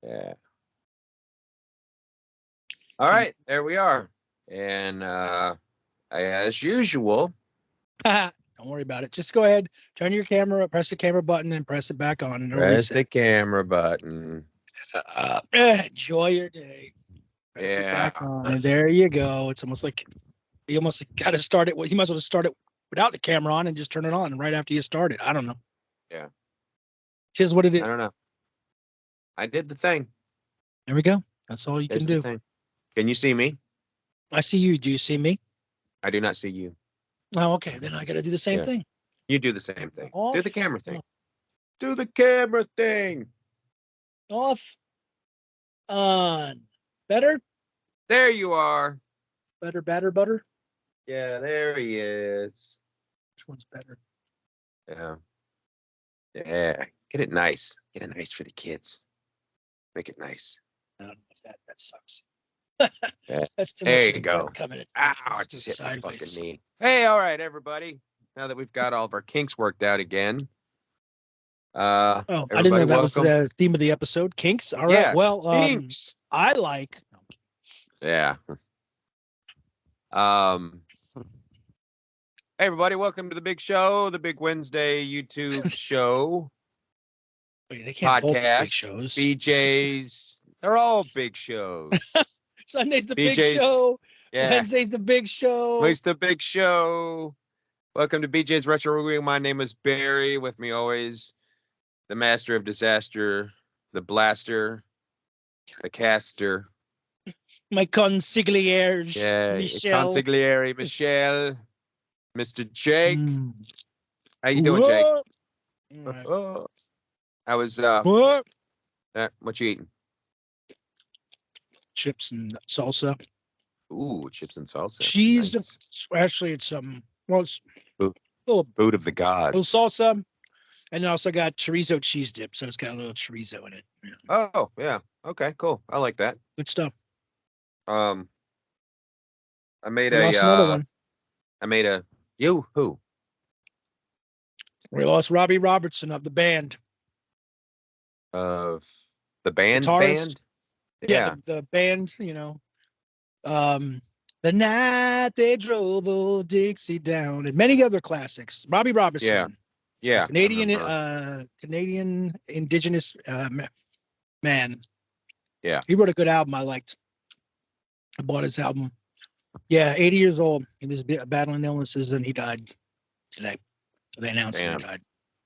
Yeah. All right, there we are. And as usual, Don't worry about it. Just go ahead, turn your camera, press the camera button, and press it back on, and it'll press the reset. camera button. Enjoy your day. Press it Yeah. back on, and there you go. It's almost like you almost got to start it. You might as well just start it without the camera on and just turn it on right after you start it. I don't know. Yeah. Here's what it is. I don't know. I did the thing. There we go. That's all you There's can the do. thing. Can you see me? I see you. Do you see me? I do not see you. Oh, okay. Then I got to do the same Yeah. thing. You do the same thing. Off. Do the camera thing. Do the camera thing. Off. On. Better? There you are. Better, batter, butter? Yeah, there he is. Which one's better? Yeah. Yeah. Get it nice. Get it nice for the kids. Make it nice. I don't know if that sucks. Yeah. That's too There much you of the go. blood coming in. Ow, I Let's do just it hit my fucking sideways. knee. Hey, all right, everybody. Now that we've got all of our kinks worked out again. Oh, I didn't know everybody that was welcome. the theme of the episode. Kinks. All right. Yeah, Well, kinks. I like. Yeah. Hey, everybody, welcome to the big show, the Big Wednesday YouTube show. Wait, they can't both be big Podcast, shows. BJ's. They're all big shows. Sunday's the big BJ's, show. Yeah, Wednesday's the big show. it's the big show. Welcome to BJ's Retro Review. My name is Barry. With me always, the master of disaster, the blaster, the caster. My consigliere, Yeah, Michelle. consigliere Michelle, Mr. Jake. How you doing, What? Jake? All right. I was What? what you eating? Chips and salsa. Ooh, chips and salsa. Cheese. Nice. Actually, it's well, it's Food. a little Food of the gods. salsa, and then also got chorizo cheese dip, so it's got a little chorizo in it. Yeah. Oh, yeah. Okay, cool. I like that. Good stuff. I made We lost another one. I made a you who? We lost Robbie Robertson of the band. Of the band Guitarist. band? Yeah, the band, the night they drove old Dixie down, and many other classics. Robbie Robertson. Yeah. Canadian indigenous man. Yeah. He wrote a good album I liked. I bought his album. Yeah, 80 years old. He was battling illnesses and he died today. They announced he died.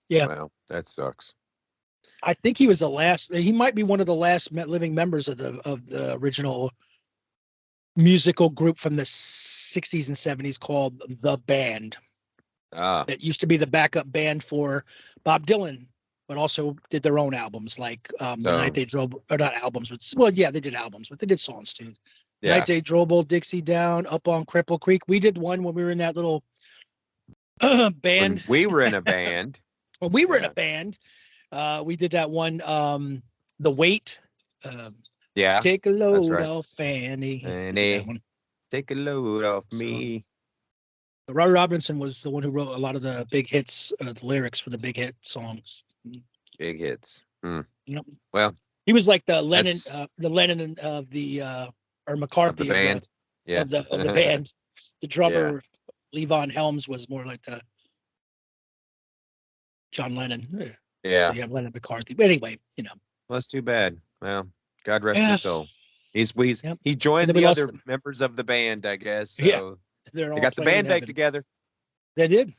Yeah. Well, that sucks. I think he was the last. He might be one of the last living members of the original musical group from the 60s and 70s called The Band. That used to be the backup band for Bob Dylan, but also did their own albums, like The Night They Drove, or not albums, but they did albums, but they did songs too. Yeah. Night They Drove Old Dixie Down, Up on Cripple Creek. We did one when we were in that little band. When we were in a band. When we were in a band, we did that one, The Weight. Take a load off Fanny. Take a load off me. Robbie Robinson was the one who wrote a lot of the big hits, the lyrics for the big hit songs. Big hits. Yep. Well, he was like the Lennon of the or McCarthy of the band. of the band. The drummer Levon Helms was more like the John Lennon. Yeah. So you have Lennon McCarthy. But anyway, Well, that's too bad. Well, God rest his soul. He joined the other members of the band, I guess. So yeah. They got the band back together. They did.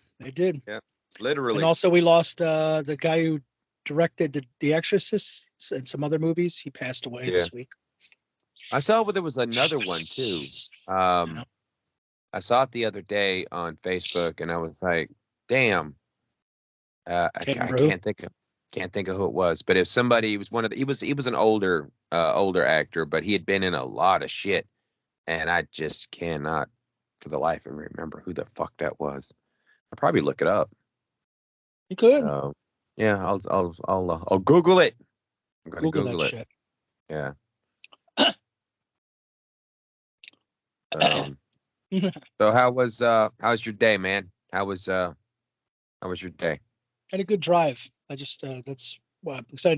Yeah. Literally. And also we lost the guy who directed the Exorcist and some other movies. He passed away this week. I saw there was another one too. I saw it the other day on Facebook and I was like, damn. I can't think of who it was, but if somebody was he was an older actor, but he had been in a lot of shit, and I just cannot for the life of me remember who the fuck that was. I'll probably look it up. You could. Yeah, I'll Google it. I'm gonna Google it. Shit. Yeah. So how's your day, man? How was your day? Had a good drive. I just that's well, because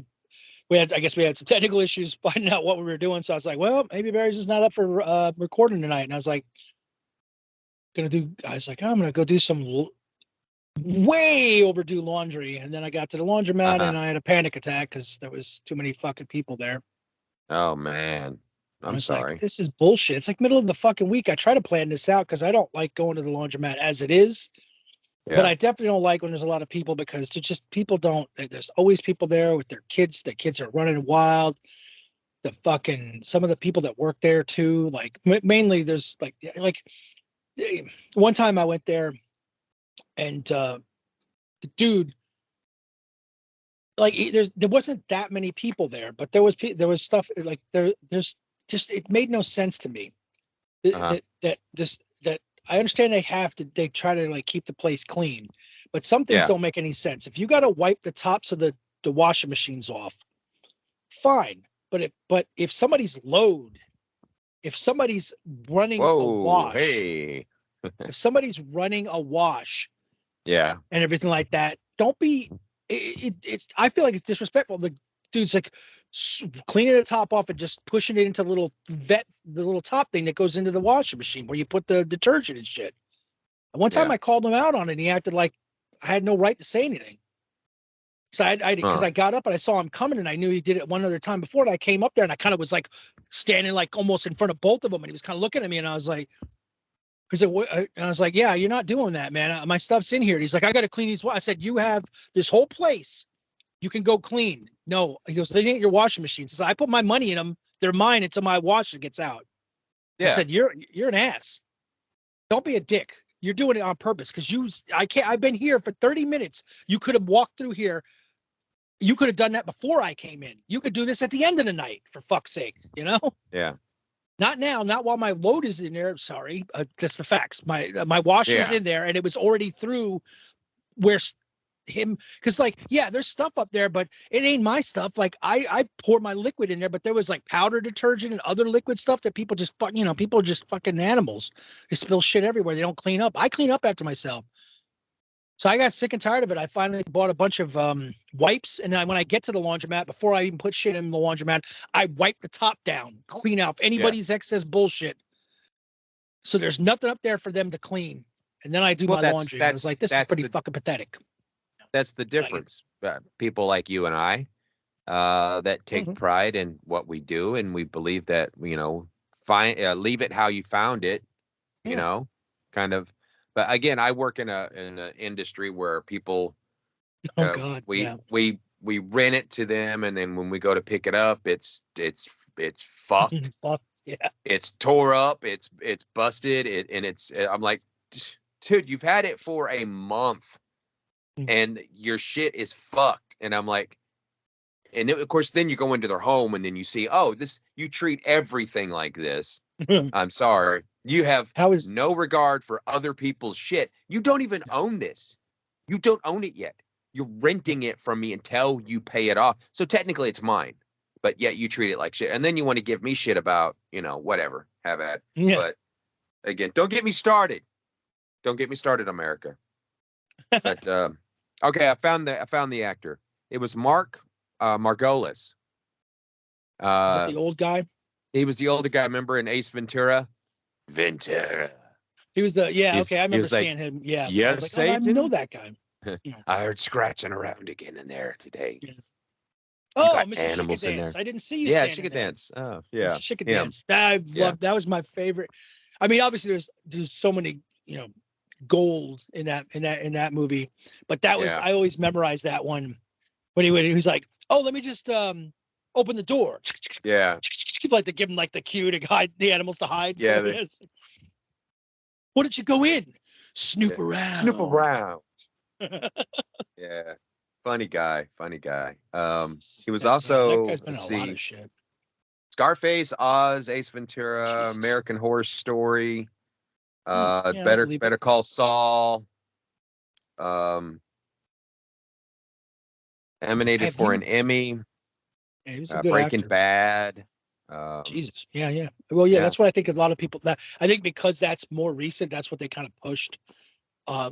I guess we had some technical issues finding out what we were doing. So I was like, well, maybe Barry's just not up for recording tonight. And I was like, I'm gonna go do some way overdue laundry. And then I got to the laundromat and I had a panic attack because there was too many fucking people there. Oh man. I'm sorry. Like, this is bullshit. It's like middle of the fucking week. I try to plan this out because I don't like going to the laundromat as it is. Yeah. But I definitely don't like when there's a lot of people because there's always people there with their kids. The kids are running wild. Some of the people that work there too, like mainly there's like one time I went there and the dude, like there wasn't that many people there, but there was stuff like there's just, it made no sense to me that I understand they try to like keep the place clean, but some things don't make any sense. If you got to wipe the tops of the washing machines off, fine. But if somebody's running a wash, if somebody's running a wash, and everything like that, don't be. I feel like it's disrespectful. The dude's like cleaning the top off and just pushing it into the little top thing that goes into the washing machine where you put the detergent and shit. And one time I called him out on it and he acted like I had no right to say anything. So because I got up and I saw him coming and I knew he did it one other time before, and I came up there and I kind of was like standing like almost in front of both of them and he was kind of looking at me and I was like, and I was like, yeah, you're not doing that, man. My stuff's in here. And he's like, I got to clean these. I said, you have this whole place. You can go clean. No, he goes, they ain't your washing machines. So I put my money in them. They're mine until my washer gets out. Yeah. I said, you're an ass. Don't be a dick. You're doing it on purpose because I've been here for 30 minutes. You could have walked through here. You could have done that before I came in. You could do this at the end of the night, for fuck's sake, you know? Yeah. Not now, not while my load is in there. Sorry, just the facts. My washer's in there, and it was already through where because there's stuff up there, but it ain't my stuff. Like I pour my liquid in there, but there was like powder detergent and other liquid stuff that people just people are just fucking animals. They spill shit everywhere. They don't clean up. I clean up after myself. So I got sick and tired of it. I finally bought a bunch of wipes. And when I get to the laundromat, before I even put shit in the laundromat, I wipe the top down, clean out anybody's excess bullshit. So there's nothing up there for them to clean. And then I do my laundry. I was like, this is pretty fucking pathetic. That's the difference. People like you and I that take pride in what we do. And we believe that, leave it how you found it, kind of. But again, I work in an industry where people, we rent it to them, and then when we go to pick it up, it's fucked. Yeah, it's tore up, it's busted, I'm like, dude, you've had it for a month, and your shit is fucked. And I'm like, and of course, then you go into their home, and then you see, you treat everything like this. I'm sorry. You have no regard for other people's shit. You don't even own this. You don't own it yet. You're renting it from me until you pay it off. So technically it's mine, but yet you treat it like shit. And then you want to give me shit about, whatever. Have at. Yeah. But again, don't get me started. Don't get me started, America. But okay, I found the actor. It was Mark Margolis. Is that the old guy? He was the older guy. Remember in Ace Ventura? He was I remember seeing him. Yeah. Yes, I know that guy. I heard scratching around again in there today. Yeah. Oh, Mr. Shika Dance. I didn't see you. Yeah, Shika Dance. Oh, yeah. Shika Dance. That was my favorite. I mean, obviously there's so many, gold in that movie, but that was I always memorized that one when he was like, oh, let me just open the door. Yeah. Like to give him like the cue to hide the animals to hide. Yeah. What did you go in? Snoop around. Snoop around. Yeah. Funny guy. He was also that guy's been in a lot of shit. Scarface, Oz, Ace Ventura, American Horror Story, Better Call Saul. Nominated for an Emmy. Yeah, he was a good Breaking actor. Bad. Jesus. Yeah. Well, yeah, that's what I think a lot of people I think because that's more recent, that's what they kind of pushed.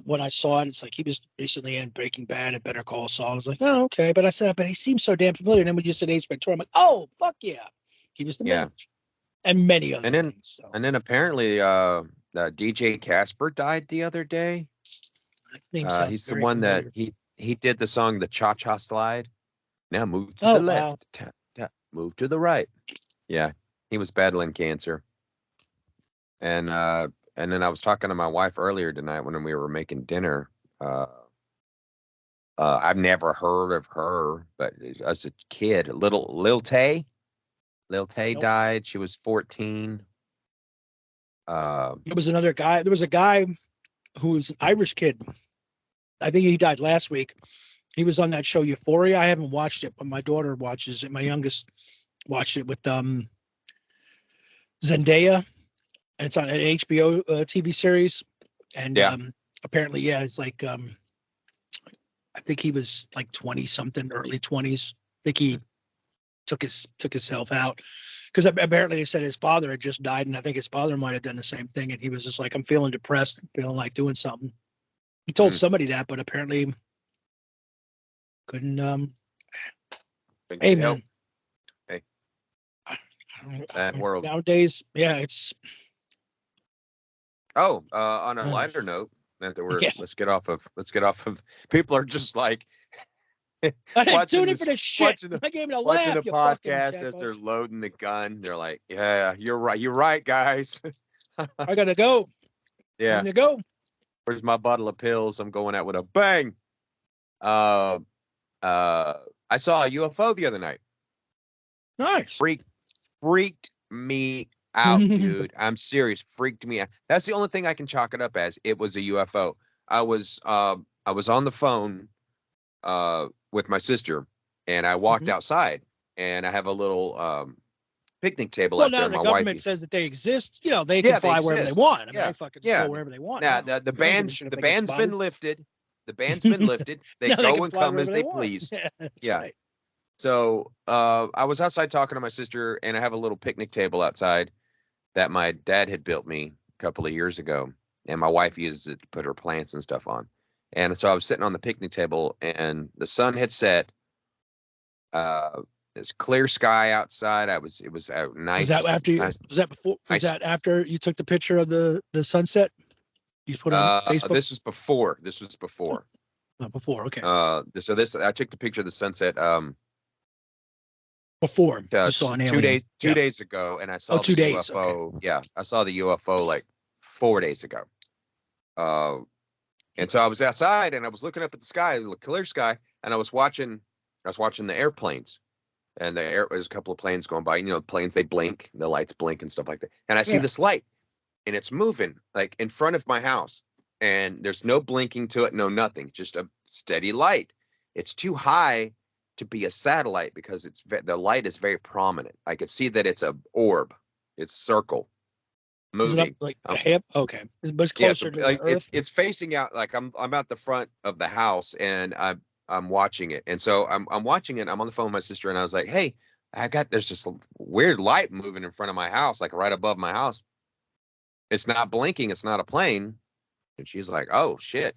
when I saw it, it's like he was recently in Breaking Bad and Better Call Saul. I was like, oh, okay. But I said, but he seems so damn familiar. And then when you said Ace Ventura, I'm like, oh, fuck yeah. He was the Yeah. manager. And many other And then, things. So. and then apparently, DJ Casper died the other day. He's the one familiar. that he did the song "The Cha Cha Slide." Now move to the left, tap, tap, move to the right. Yeah, he was battling cancer. And then I was talking to my wife earlier tonight when we were making dinner. I've never heard of her, but as a kid, Lil Tay died. She was 14. There was another guy. There was a guy who was an Irish kid. I think he died last week. He was on that show Euphoria. I haven't watched it, but my daughter watches it. My youngest watched it with Zendaya, and it's on an HBO TV series. And apparently, yeah, it's like I think he was like 20 something, early 20s. I think he took himself out because apparently they said his father had just died, and I think his father might have done the same thing. And he was just like, I'm feeling depressed, feeling like doing something. He told somebody that, but apparently couldn't. Hey man. Hey. Sad world nowadays. Yeah, it's. Oh, on a lighter note, let's get off of. People are just like. I'm tuning for the shit. I gave it a laugh. Watching the podcast as they're loading the gun. They're like, "Yeah, you're right. You're right, guys." I gotta go. Yeah. Time to go. Where's my bottle of pills? I'm going out with a bang. I saw a UFO the other night. Nice. Freaked me out, dude. I'm serious. Freaked me out. That's the only thing I can chalk it up as. It was a UFO. I was on the phone with my sister, and I walked outside, and I have a little picnic table out there. Well, now the government says that they exist. You know, they can fly wherever they want. I mean, they fucking go wherever they want. Now the band's been lifted. The band's been lifted. They go and come as they please. Yeah. Right. So I was outside talking to my sister, and I have a little picnic table outside that my dad had built me a couple of years ago, and my wife used it to put her plants and stuff on. And so I was sitting on the picnic table, and the sun had set. It's clear sky outside. It was nice. Was that after you? Was that before? Was that after you took the picture of the sunset? You put on Facebook. This was before. Before, okay. So I took the picture of the sunset. Before you saw an alien. 2 days ago, and I saw the UFO. Okay. Yeah, I saw the UFO like 4 days ago. And so I was outside, and I was looking up at the sky, the clear sky, and I was watching the airplanes, and there's a couple of planes going by. You know, planes, they blink, the lights blink and stuff like that. And I see this light, and it's moving like in front of my house, and there's no blinking to it, no nothing, just a steady light. It's too high to be a satellite because the light is very prominent. I could see that it's a orb, it's circle. Moving. Is it up like a hip? Okay, but it's closer to the Earth. It's facing out. Like I'm at the front of the house, and I'm watching it. And so I'm watching it. I'm on the phone with my sister, and I was like, "Hey, there's this weird light moving in front of my house, like right above my house. It's not blinking. It's not a plane." And she's like, "Oh shit!"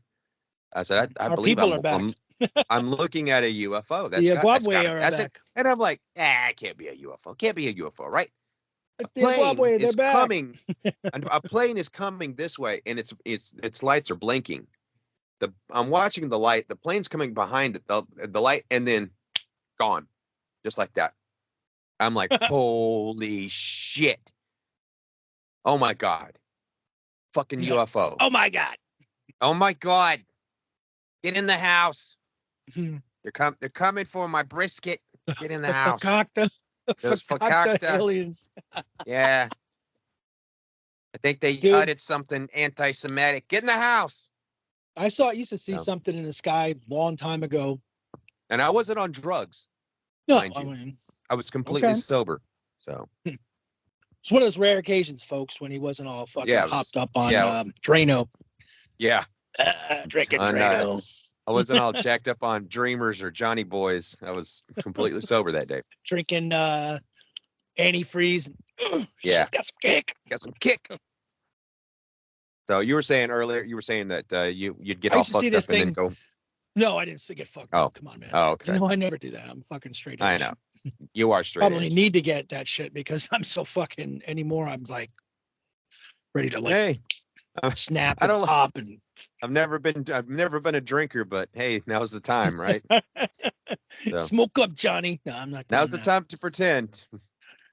I said, "I believe I'm looking at a UFO. That's back." And I'm like, it can't be a UFO. Can't be a UFO, right?" It's the Zimbabwe, they're back. Coming. A plane is coming this way, and its lights are blinking. I'm watching the light. The plane's coming behind it, the light, and then gone, just like that. I'm like, holy shit! Oh my god! Fucking UFO! Oh my god! Oh my god! Get in the house! They're coming for my brisket. Get in the house. Those fakakta aliens. Yeah. I think they uttered something anti-Semitic. Get in the house. I used to see something in the sky a long time ago. And I wasn't on drugs. No, I was completely sober. So it's one of those rare occasions, folks, when he wasn't all fucking hopped up on Drano. Yeah. Drinking Drano. I wasn't all jacked up on Dreamers or Johnny Boys. I was completely sober that day. Drinking antifreeze. Yeah. She's got some kick. Got some kick. So you were saying earlier, you were saying that you'd get I all used to see fucked this up and then thing. go. No, I didn't get fucked Oh, up. Come on, man. oh, You okay. know, I never do that. I'm fucking straight I edge. know. You are straight Probably edge. need to get that shit because I'm so fucking anymore. I'm like ready to like Hey, snap I and don't. pop and I've never been a drinker, but hey, now's the time, right? So smoke up, Johnny. No, I'm not now's doing the that. time to pretend.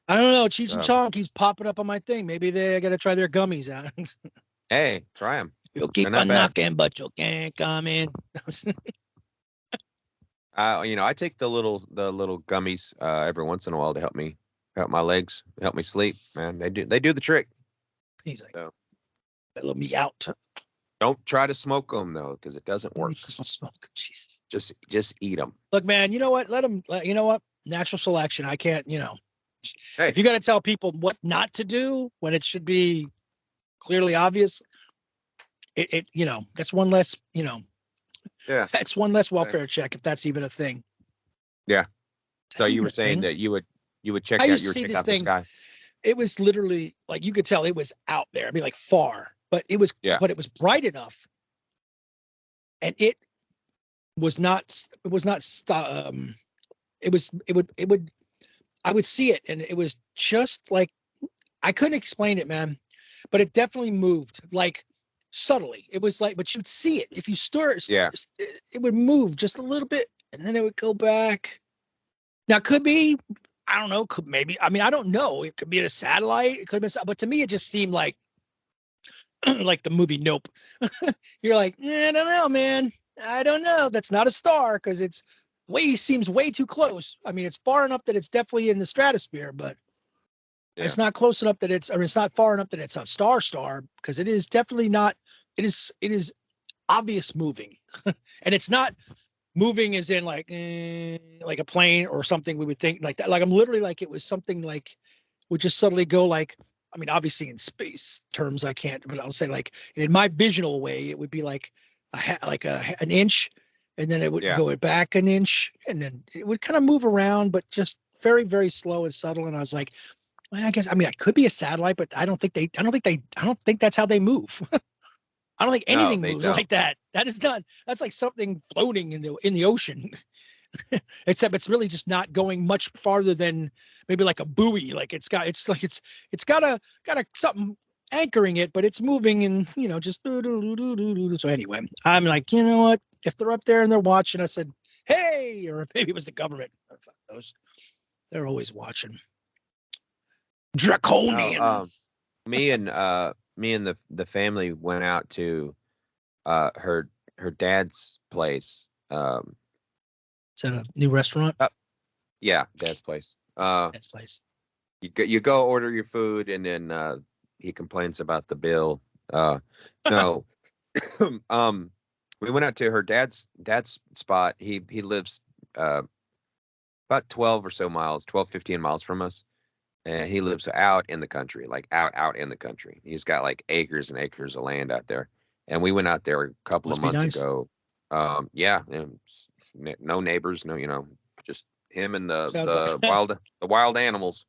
I don't know. Cheech and Chong keeps popping up on my thing. Maybe I got to try their gummies out. Hey, try them. You'll keep on knocking, but you can't come in. I take the little gummies every once in a while to help my legs, help me sleep. Man, they do the trick. He's like, So let me out. don't try to smoke them though, because it doesn't work. Smoke, Jesus. Just eat them. Look, man. You know what? Let them. You know what? Natural selection. I can't. Hey, if you got to tell people what not to do when it should be clearly obvious, that's one less. yeah, That's one less welfare check if that's even a thing. yeah. So you were saying that you would check I out used to your see check this out the thing. sky. It was literally like you could tell it was out there. I mean, like far, but it was bright enough, and it was not. It was not. It was. It would. I would see it, and it was just like I couldn't explain it, man, but it definitely moved like subtly. It was like, but you'd see it if you stir it. Yeah. It would move just a little bit, and then it would go back. Now, could be, I don't know, could maybe, I mean, I don't know. It could be a satellite. It could have been, but to me, it just seemed like, like the movie Nope. You're like, I don't know, man. I don't know. That's not a star because seems way too close. I mean, it's far enough that it's definitely in the stratosphere, but it's not close enough that it's not far enough that it's a star because it is definitely not, it is obvious moving and it's not moving as in like a plane or something we would think like that. Like I'm literally like it was something like would just suddenly go like, I mean, obviously in space terms I can't, but I'll say like in my visual way it would be like an inch, and then it would go back an inch, and then it would kind of move around, but just very very slow and subtle. And I was like, well, I guess I mean it could be a satellite, but I don't think that's how they move. I don't think anything moves like that. That's like something floating in the ocean. Except it's really just not going much farther than maybe like a buoy. Like it's got a something anchoring it, but it's moving and just so anyway, I'm like, you know what? If they're up there and they're watching, I said, hey, or maybe it was the government. Fuck those. They're always watching. Draconian. Me and the family went out to her dad's place. Is that a new restaurant? Yeah, dad's place. Dad's place. You go order your food, and then he complains about the bill. No, we went out to her dad's spot. He lives about 12 or so miles, 12, 15 miles from us. And he lives out in the country, like out in the country. He's got like acres and acres of land out there. And we went out there a couple of months ago. Yeah, and no neighbors, no, just him and the wild animals.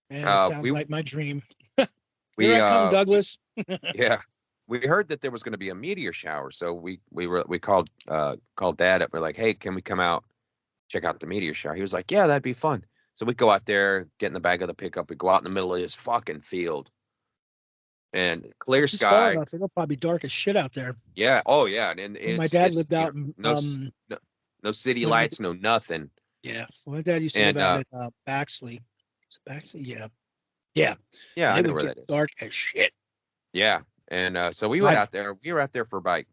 Man, sounds like my dream. Here I come, Douglas. Yeah, we heard that there was going to be a meteor shower, so we called Dad up. We're like, hey, can we come out, check out the meteor shower? He was like, yeah, that'd be fun. So we go out there, get in the back of the pickup. We go out in the middle of this fucking field, and clear sky. It'll probably be dark as shit out there. Yeah. Oh yeah. And my dad lived out in no city lights, no nothing. Yeah. Well, my dad used to live out at Baxley. Baxley? Yeah. Yeah. Yeah. And I know where that is. Dark as shit. Yeah. And so we went out there. We were out there for about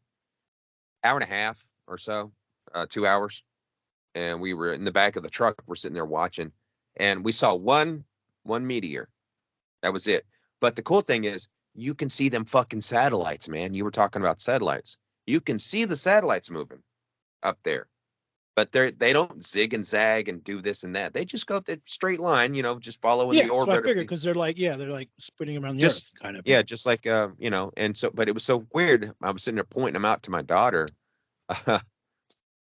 hour and a half or so, 2 hours, and we were in the back of the truck. We're sitting there watching. And we saw one meteor. That was it. But the cool thing is you can see them fucking satellites, man. You were talking about satellites. You can see the satellites moving up there. But they don't zig and zag and do this and that. They just go up the straight line, just following the orbit. So I figured because they're like spinning around the Earth, kind of. Yeah, just like and so, but it was so weird. I was sitting there pointing them out to my daughter.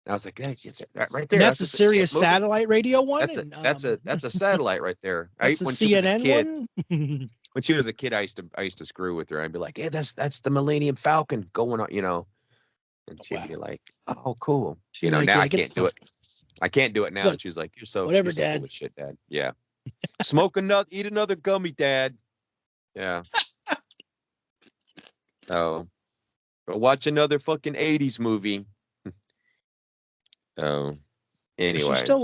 I was like, hey, right there. And that's the Sirius satellite radio one. That's a satellite right there. That's the CNN one. when she was a kid, I used to screw with her. I'd be like, "Yeah, that's the Millennium Falcon going on," and she'd Wow. be like, "Oh, cool." She'd be like, Now yeah, I can't do it. I can't do it She's now. like, And she's like, whatever, you're so Dad." full of shit, Dad." Yeah. Eat another gummy, Dad. Yeah. Oh, go watch another fucking 80s movie. Oh, She's anyway. still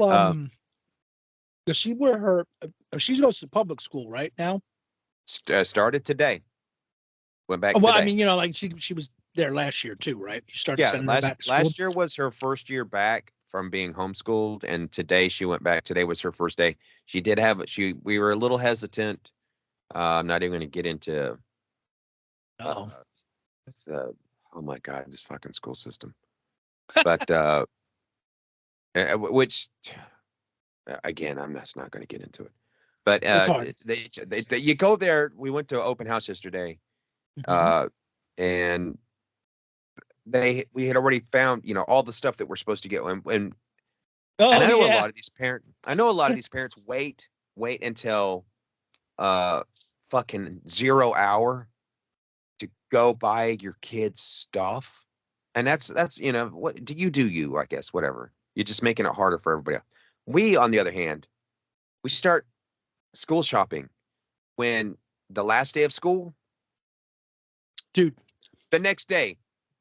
does she wear her? She goes to public school right now. Started today. Went back Well, I today. mean, like she was there last year too, right? You started Yeah, sending her back to school. last year was her first year back from being homeschooled, and today she went back. Today was her first day. She did have we were a little hesitant. I'm not even going to get into Oh, the oh my god, this fucking school system. But which again, I'm just not going to get into it. But it's hard. you go there. We went to open house yesterday, Mhm. and we had already found all the stuff that we're supposed to get. And Oh I know a yeah, lot of these parents wait until fucking 0 hour to go buy your kids stuff. And that's what do you, I guess, whatever. You're just making it harder for everybody else. We, on the other hand, we start school shopping when the last day of school, dude. the next day,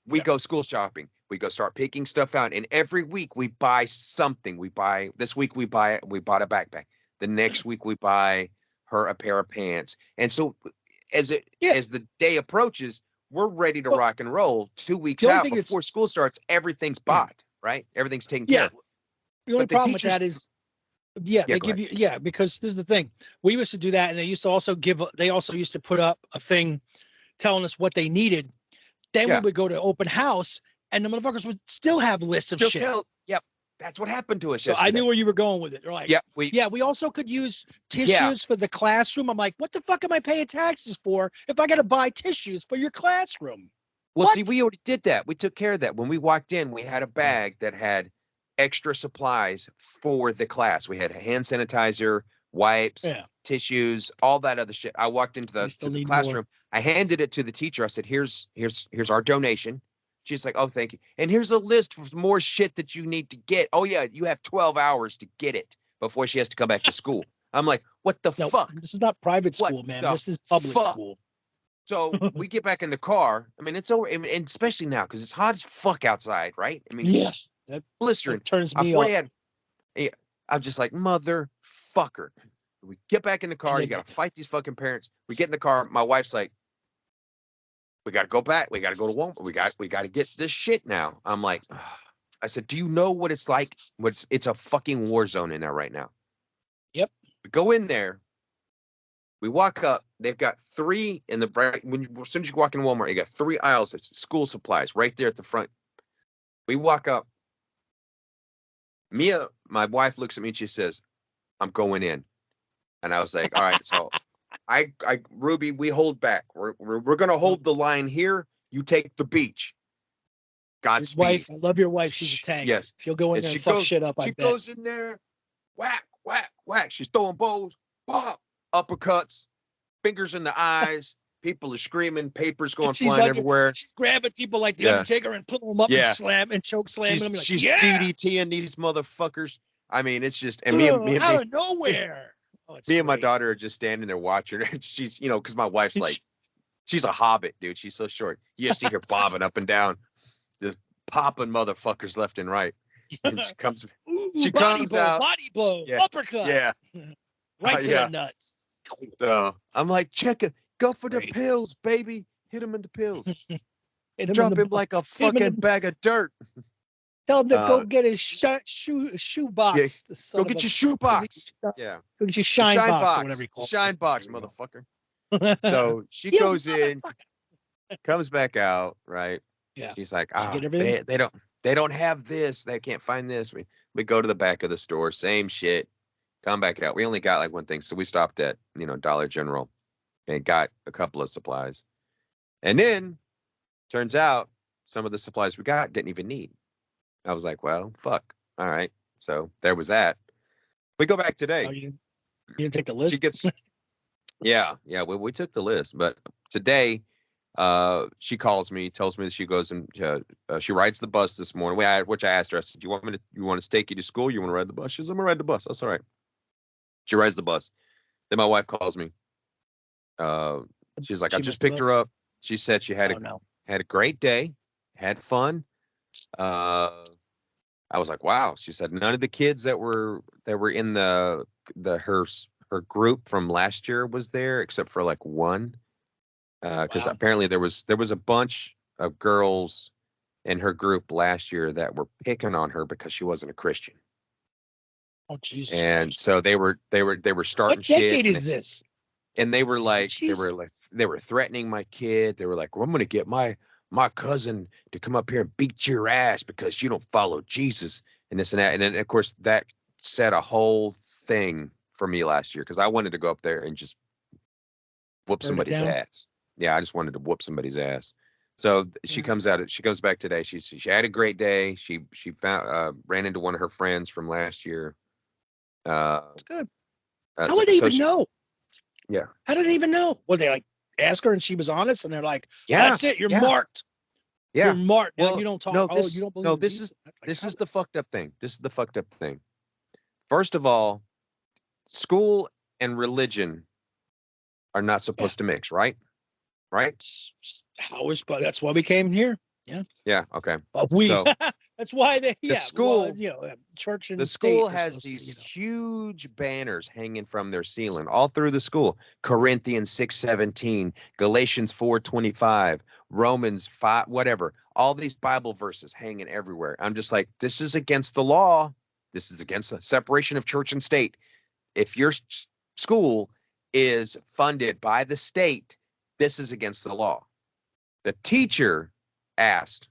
we Yeah. go school shopping. We go start picking stuff out. And every week we buy something. This week we bought a backpack. The next week we buy her a pair of pants. And so as Yeah. the day approaches, we're ready to Well, rock and roll. 2 weeks the only out thing before school starts, everything's yeah, bought, right? Everything's taken care yeah. of. The only But the problem with teachers, that is, yeah, yeah, they go give ahead. you, yeah, because this is the thing. We used to do that, and they used to also they also used to put up a thing telling us what they needed. Then we Yeah. would go to open house, and the motherfuckers would still have lists of shit. Yep. That's what happened to us So I yesterday. knew where you were going with it. They're like, Yep. yeah, we also could use tissues for the classroom. I'm like, what the fuck am I paying taxes for if I got to buy tissues for your classroom? Well, What? see, we already did that. We took care of that. When we walked in, we had a bag that had extra supplies for the class. We had hand sanitizer, wipes, Yeah, tissues, all that other shit. I walked into you the still need more. classroom. I handed it to the teacher. I said, "Here's our donation." She's like, "Oh, thank you." And here's a list of more shit that you need to get. Oh yeah, you have 12 hours to get it before she has to come back to school. I'm like, "What the No, fuck? this is not private What school, man. the This is public fuck?" school. So we get back in the car. I mean, it's over, and especially now because it's hot as fuck outside, right? I mean, Yeah, that blistering. turns I've me already up. had. Yeah, I'm just like motherfucker. We get back in the car. And You then got to fight these fucking parents. We get in the car. My wife's like, "We got to go back. We got to go to Walmart. We got to get this shit now." I'm like, ugh. I said, "Do you know what it's like? It's a fucking war zone in there right now." Yep. We go in there. We walk up. They've got three in the right. As soon as you walk in Walmart, you got 3 aisles of school supplies right there at the front. We walk up. Mia, my wife, looks at me and she says, "I'm going in." And I was like, "All right." So Ruby, we hold back. We're gonna hold the line here. You take the beach. Your Godspeed. wife, I love your wife. She's a tank. Yes. She'll go in And there and fuck shit up. I she bet. goes in there, whack, whack, whack. She's throwing bows, pop, uppercuts, fingers in the eyes. People are screaming, papers going flying everywhere. She's grabbing people like the Yeah. Undertaker and pulling them up Yeah. and slam and choke slamming them. Like, She's yeah, DDTing these motherfuckers. I mean, it's just, and out of nowhere. Oh, it's me and my great. daughter are just standing there watching her. She's, because my wife's like, she's a hobbit, dude. She's so short. You just see her bobbing up and down, just popping motherfuckers left and right. And she comes, Ooh, body blow, Yeah. uppercut. Yeah. Right to Yeah. the nuts. So I'm like, check it. Go That's for great. the pills, baby. Hit him in the pills. Hit him Drop in the him like a hit him in fucking the- bag of dirt. Tell him to go get his shoe box. The son Go of get a- your shoe box. Yeah. Go get your shine box or whatever you call it. Shine box, There you go. motherfucker. So she You goes in, comes back out, right? Yeah. She's like, She get everything? they don't have this. They can't find this. We go to the back of the store, same shit. Come back out. We only got like one thing, so we stopped at Dollar General and got a couple of supplies. And then turns out some of the supplies we got didn't even need. I was like, well, fuck. All right. So there was that. We go back today. Oh, you didn't take the She list? gets Yeah, yeah. We took the list, but today, she calls me, tells me that she goes and she rides the bus this morning. Which I asked her, I said, "Do you want us to take you to school? You want to ride the bus?" She says, "I'm gonna ride the bus." That's all right. She rides the bus. Then my wife calls me. Uh, she's like, "I She just missed the picked her bus. up." She said she Oh no. had a great day, had fun. Uh, I was like, "Wow." She said none of the kids that were in her group from last year was there, except for like one. Because Wow. apparently there was a bunch of girls in her group last year that were picking on her because she wasn't a Christian, Oh Jesus and Christ. so they were starting What shit, decade is this? and Jeez. they were threatening my kid. They were like, "Well, I'm gonna get my cousin to come up here and beat your ass because you don't follow Jesus and this and that." And then of course that set a whole thing for me last year because I wanted to go up there and just whoop Burn it somebody's down. ass. Yeah, I just wanted to whoop somebody's ass. So Yeah. she comes back today. She had a great day. She found ran into one of her friends from last year. Uh, It's good. How would they so even she, know? yeah, How did they even know? Well, they like ask her and she was honest, and they're like, yeah, "That's it. You're yeah, marked. You're yeah. marked. Now Well, you don't talk. no, Oh, you don't believe in this Jesus." Like, this how? is the fucked up thing. This is the fucked up thing. First of all, school and religion are not Yeah. supposed to mix, right? Right? How is? But that's why we came here. Yeah. Yeah. Okay. But we. So That's why they. the Yeah. Well, school church the and state school are has supposed to. these huge banners hanging from their ceiling all through the school. Corinthians 6:17, Galatians 4:25, Romans 5, whatever. All these Bible verses hanging everywhere. I'm just like, this is against the law. This is against the separation of church and state. If your school is funded by the state, this is against the law. The teacher asked,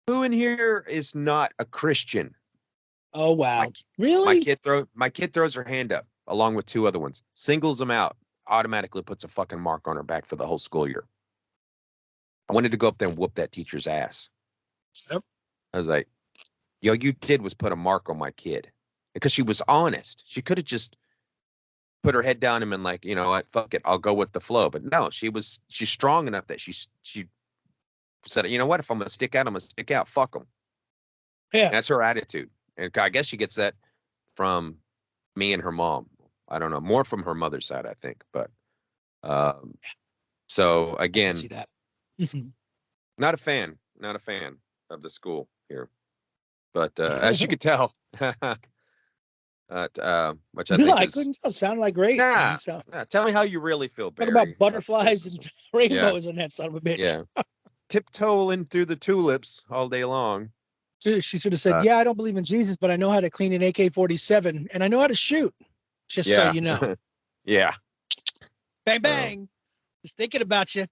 "Who in here is not a Christian?" Oh My wow. Really? my kid throws her hand up along with two other ones, singles them out, automatically puts a fucking mark on her back for the whole school year. I wanted to go up there and whoop that teacher's ass. Yep. I was like, yo, you did was put a mark on my kid because she was honest. She could have just put her head down and been like, you know what, fuck it, I'll go with the flow. But no, she's strong enough that she said, you know what, if I'm gonna stick out, I'm gonna stick out. Fuck them. Yeah. And that's her attitude. And I guess she gets that from me and her mom. I don't know, more from her mother's side, I think. But so I can again, see that. not a fan of the school here. But as you could tell, which I No, think I is couldn't tell. Sounded like great. nah, So nah. Tell me how you really feel, talk Barry. about butterflies and Yeah, rainbows and that son of a bitch. yeah. Tiptoeing through the tulips all day long. She should have said, Uh, "Yeah, I don't believe in Jesus, but I know how to clean an AK-47 and I know how to shoot." Just so yeah, you know. yeah. Bang bang. Just thinking about you.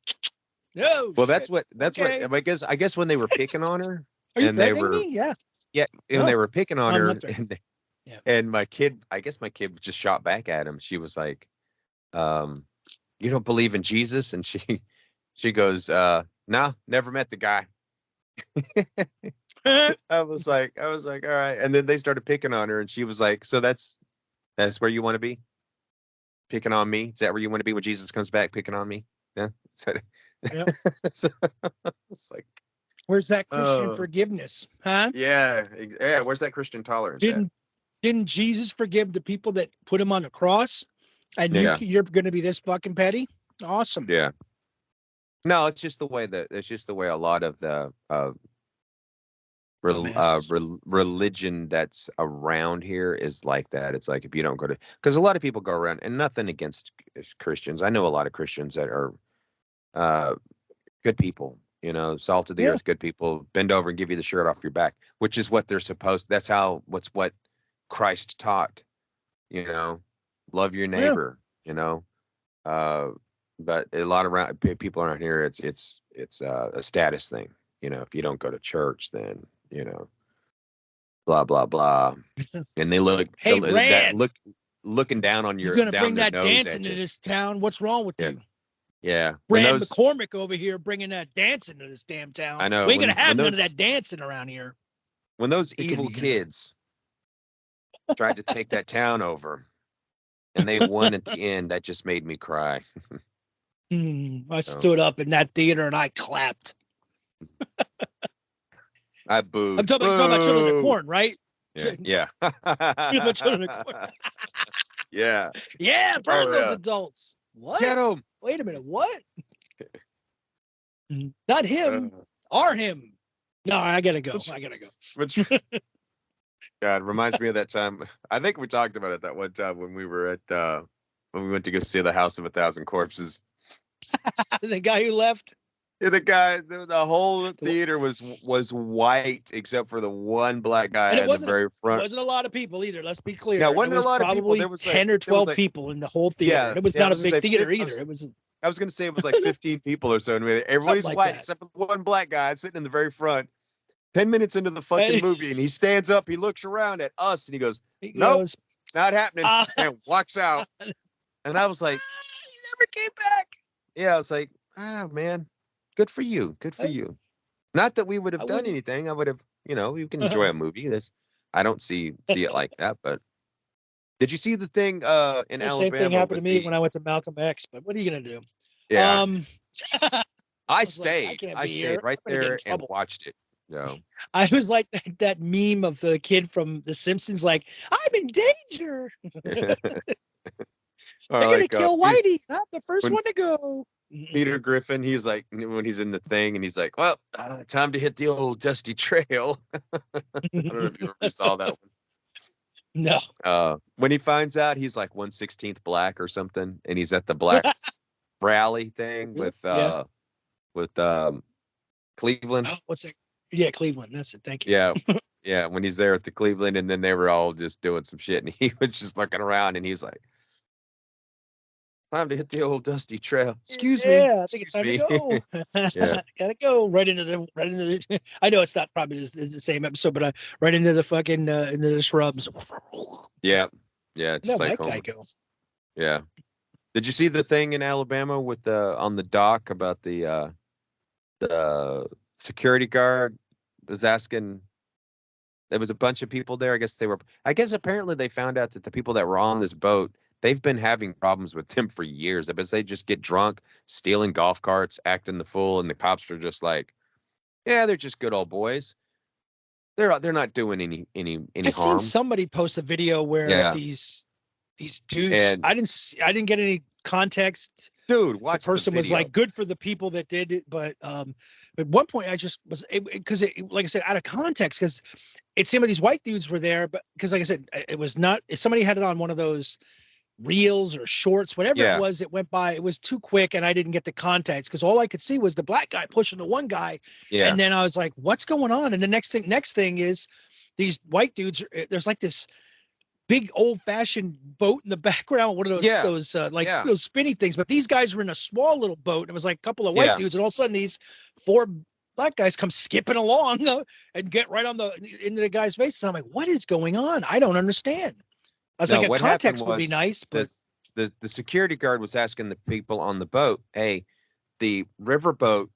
No Well, shit. that's what Okay. I guess when they were picking on her Are you and they threatening were me? Yeah. yeah when No, they were picking on I'm not her threatening. Yeah. and my kid, I guess my kid just shot back at him. She was like, um, "You don't believe in Jesus?" And she goes, "No, never met the guy." I was like, all right. And then they started picking on her, and she was like, "So that's where you want to be? Picking on me? Is that where you want to be when Jesus comes back? Picking on me? Yeah." So, Yep. so it's like, Where's that Christian oh forgiveness? Huh? yeah, yeah. Where's that Christian tolerance at? Didn't Jesus forgive the people that put him on the cross? And Yeah, you're going to be this fucking petty? Awesome. yeah. No, it's just the way that it's just the way a lot of the Dumbasses. religion that's around here is like that. It's like if you don't go to, because a lot of people go around, and nothing against Christians. I know a lot of Christians that are uh, good people, you know, salt of the Yeah. earth, good people, bend over and give you the shirt off your back, which is what they're supposed. That's what Christ taught, you know, love your Yeah. neighbor, you know. Uh, but a lot of people around here, it's a status thing. You know, if you don't go to church, then you know, blah blah blah, and they Hey, that Rand, looking down on you're your going to down bring their that nose dancing at into you. this town. What's wrong with Yeah, you? yeah. Rand McCormick over here bringing that dancing to this damn town. I know We ain't going to have when none of that dancing around here. those Thinking, evil kids tried to take that town over, and they won at the end. That just made me cry. I stood up in that theater and I clapped. I booed. I'm talking about Children of Corn, right? Yeah. Children of Corn. Yeah. Yeah, burn those adults. What? Get them. Wait a minute. What? Not him. Or him. No, I gotta go. God, reminds me of that time. I think we talked about it that one time when we were at when we went to go see The House of a Thousand Corpses. The guy who left. Yeah, the whole theater was white except for the one black guy in the very front. It wasn't a lot of people either. Let's be clear. Yeah, wasn't a lot of people. There was 10 or 12 people in the whole theater. Yeah, it was not a big theater either. I was going to say it was like 15 people or so. And everybody's white except for one black guy sitting in the very front. 10 minutes into the fucking movie, and he stands up, he looks around at us, and he goes, "Nope, not happening," and walks out. And I was like, "He never came back." Yeah, I was like, man, good for you, good for you. Not that we would have done anything. I would have, you can enjoy a movie. I don't see it like that. But did you see the thing in Alabama? Same thing happened to me when I went to Malcolm X. But what are you gonna do? Yeah, I stayed. I stayed right there and watched it. No. I was like that meme of the kid from The Simpsons, like, I'm in danger. They're gonna kill Whitey. I'm the first one to go. Peter Griffin, he's like, when he's in the thing, and he's like, well, time to hit the old dusty trail. I don't know if you ever saw that one. No. When he finds out he's like 1/16 black or something, and he's at the black rally thing with Cleveland. Oh, what's that? Yeah, Cleveland. That's it. Thank you. Yeah. Yeah. When he's there at the Cleveland, and then they were all just doing some shit, and he was just looking around, and he's like, time to hit the old dusty trail. Excuse me. Yeah, I think it's time to go. Yeah. Gotta go right into the. I know it's not probably the same episode, but right into the fucking into the shrubs. Yeah. Yeah. Just like that guy go. Yeah. Did you see the thing in Alabama with on the dock about the security guard was asking? There was a bunch of people there. I guess apparently they found out that the people that were on this boat, they've been having problems with them for years. Because they just get drunk, stealing golf carts, acting the fool, and the cops are just like, yeah, they're just good old boys. They're not doing any harm. I seen somebody post a video where these dudes. And I didn't get any context. Dude, watch the person was like, good for the people that did it, but at one point I just was because like I said, out of context, because some of these white dudes were there, but because like I said, it was not. If somebody had it on one of those reels or shorts, whatever it was, it went by. It was too quick, and I didn't get the context because all I could see was the black guy pushing the one guy, and then I was like, what's going on? And the next thing is these white dudes. There's like this big old-fashioned boat in the background, one of those those spinny things, but these guys were in a small little boat, and it was like a couple of white dudes, and all of a sudden these 4 black guys come skipping along and get right into the guy's face, and I'm like, what is going on? I don't understand. I was like, a context would be nice, but the security guard was asking the people on the boat, hey, the riverboat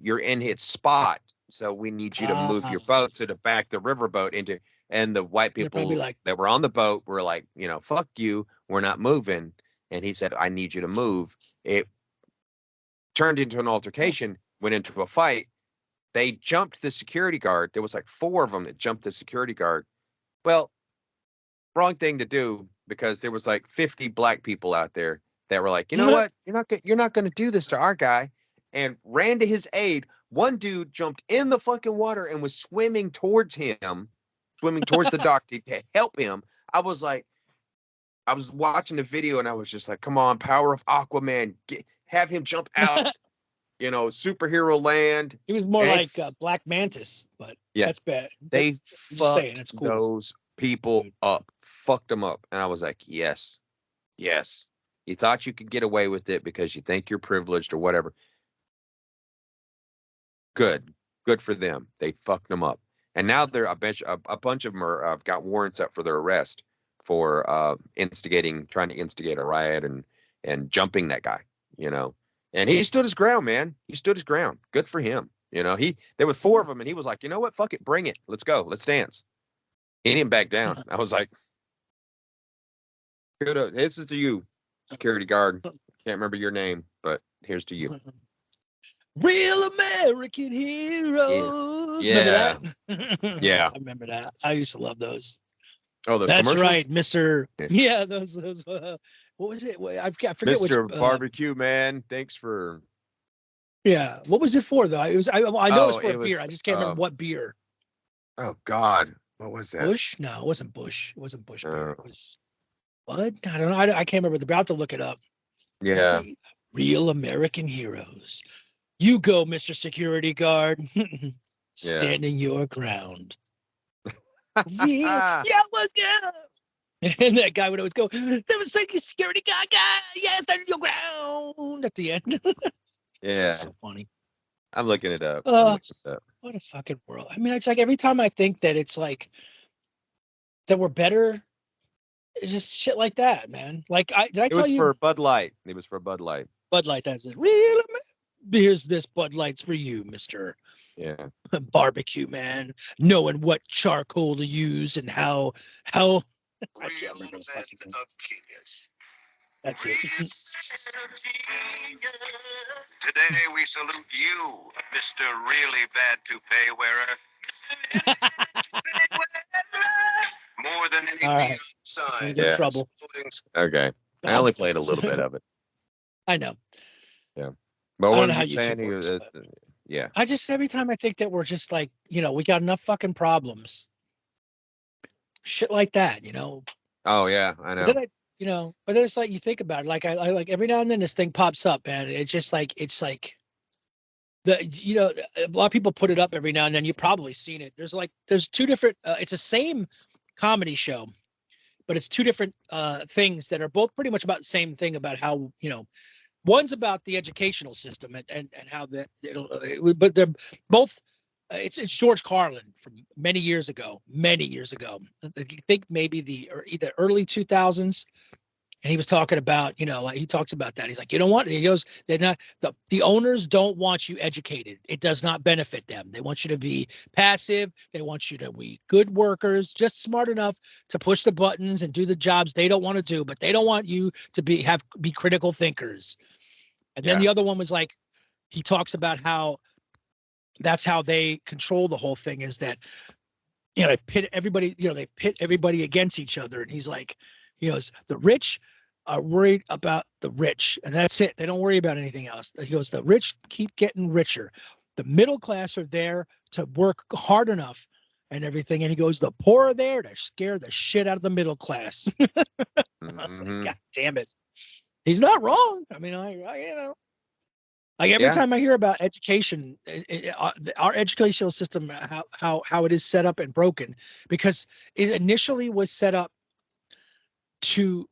you're in its spot, so we need you to move your boat to back the riverboat into. And the white people that were on the boat were like, fuck you, we're not moving. And he said, I need you to move. It turned into an altercation, went into a fight. They jumped the security guard. There was like 4 of them that jumped the security guard. Well, wrong thing to do, because there was like 50 black people out there that were like, you know what? You're not going to do this to our guy. And ran to his aid. One dude jumped in the fucking water and was swimming towards the dock to help him. I was watching the video and I was just like, come on, power of Aquaman, have him jump out, superhero land. He was more like Black Mantis, but that's bad. They fucked those people up, fucked them up. And I was like, yes. You thought you could get away with it because you think you're privileged or whatever. Good for them. They fucked them up. And now a bunch of them have got warrants up for their arrest for trying to instigate a riot and jumping that guy, And he stood his ground, man. He stood his ground. Good for him. There was 4 of them, and he was like, you know what? Fuck it, bring it. Let's go. Let's dance. He didn't back down. I was like, Kudos. This is to you, security guard. Can't remember your name, but here's to you. Real American heroes. Yeah. Remember that? Yeah. I remember that. I used to love those. Oh, those That's commercials? right, Mr. Yeah. Yeah, those. What was it? I forget which. Mr. Barbecue Man, thanks for. Yeah, what was it for though? It was. I know it was for it a beer. was, I just can't remember what beer. Oh God, what was that? Bush? No, it wasn't Bush. It wasn't Bush beer. It was Bud. I don't know. I can't remember. About to look it up. Yeah. Real American heroes. You go, Mr. Security Guard. Standing your ground. Yeah, look up. And that guy would always go, "That was like a security guy. Yeah, standing your ground." At the end. Yeah. So funny. I'm looking it up. What a fucking world. I mean, it's like every time I think that it's like that we're better, it's just shit like that, man. Like, did I tell you? It was for Bud Light. It was for Bud Light. Bud Light, that's it. Really? Here's this Bud Light's for you, Mr. Yeah. Barbecue Man, knowing what charcoal to use and how I can't remember the fucking thing. That's it. Today we salute you, Mr. Really Bad Toupee Wearer. More than anything All right. outside. Get in trouble. Okay. I only played a little bit of it. I know. Yeah. But I don't what know how you saying? YouTube works, Yeah. I just, every time I think that we're just like, we got enough fucking problems. Shit like that, Oh yeah, I know. But then but then it's like you think about it. Like I like every now and then this thing pops up, man. It's just like a lot of people put it up every now and then. You've probably seen it. There's two different. It's the same comedy show, but it's two different things that are both pretty much about the same thing about how one's about the educational system and how that but they're both. It's George Carlin from many years ago. I think maybe either early 2000s. And he was talking about, like he talks about that. He's like, he goes, they're not, the owners don't want you educated. It does not benefit them. They want you to be passive. They want you to be good workers, just smart enough to push the buttons and do the jobs they don't want to do, but they don't want you to be critical thinkers. And then the other one was like, he talks about how that's how they control the whole thing, is that, they pit everybody against each other. And he's like, the rich are worried about the rich, and that's it. They don't worry about anything else. He goes, the rich keep getting richer. The middle class are there to work hard enough and everything. And he goes, the poor are there to scare the shit out of the middle class. I was like, God damn it. He's not wrong. I mean, like every time I hear about education, our educational system, how it is set up and broken, because it initially was set up to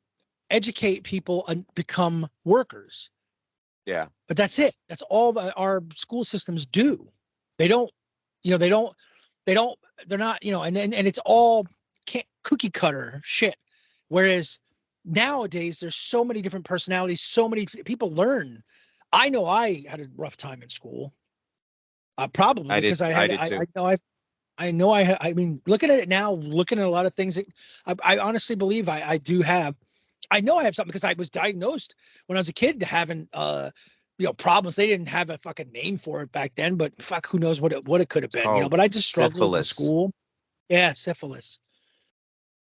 educate people and become workers. Yeah. But that's it. That's all that our school systems do. They're not, and it's all cookie cutter shit. Whereas nowadays there's so many different personalities, so many people learn. I know I had a rough time in school. Probably because I mean, looking at it now, looking at a lot of things that I honestly believe I do have. I know I have something because I was diagnosed when I was a kid having problems. They didn't have a fucking name for it back then, but fuck, who knows what it could have been, but I just struggled in school. Yeah, syphilis.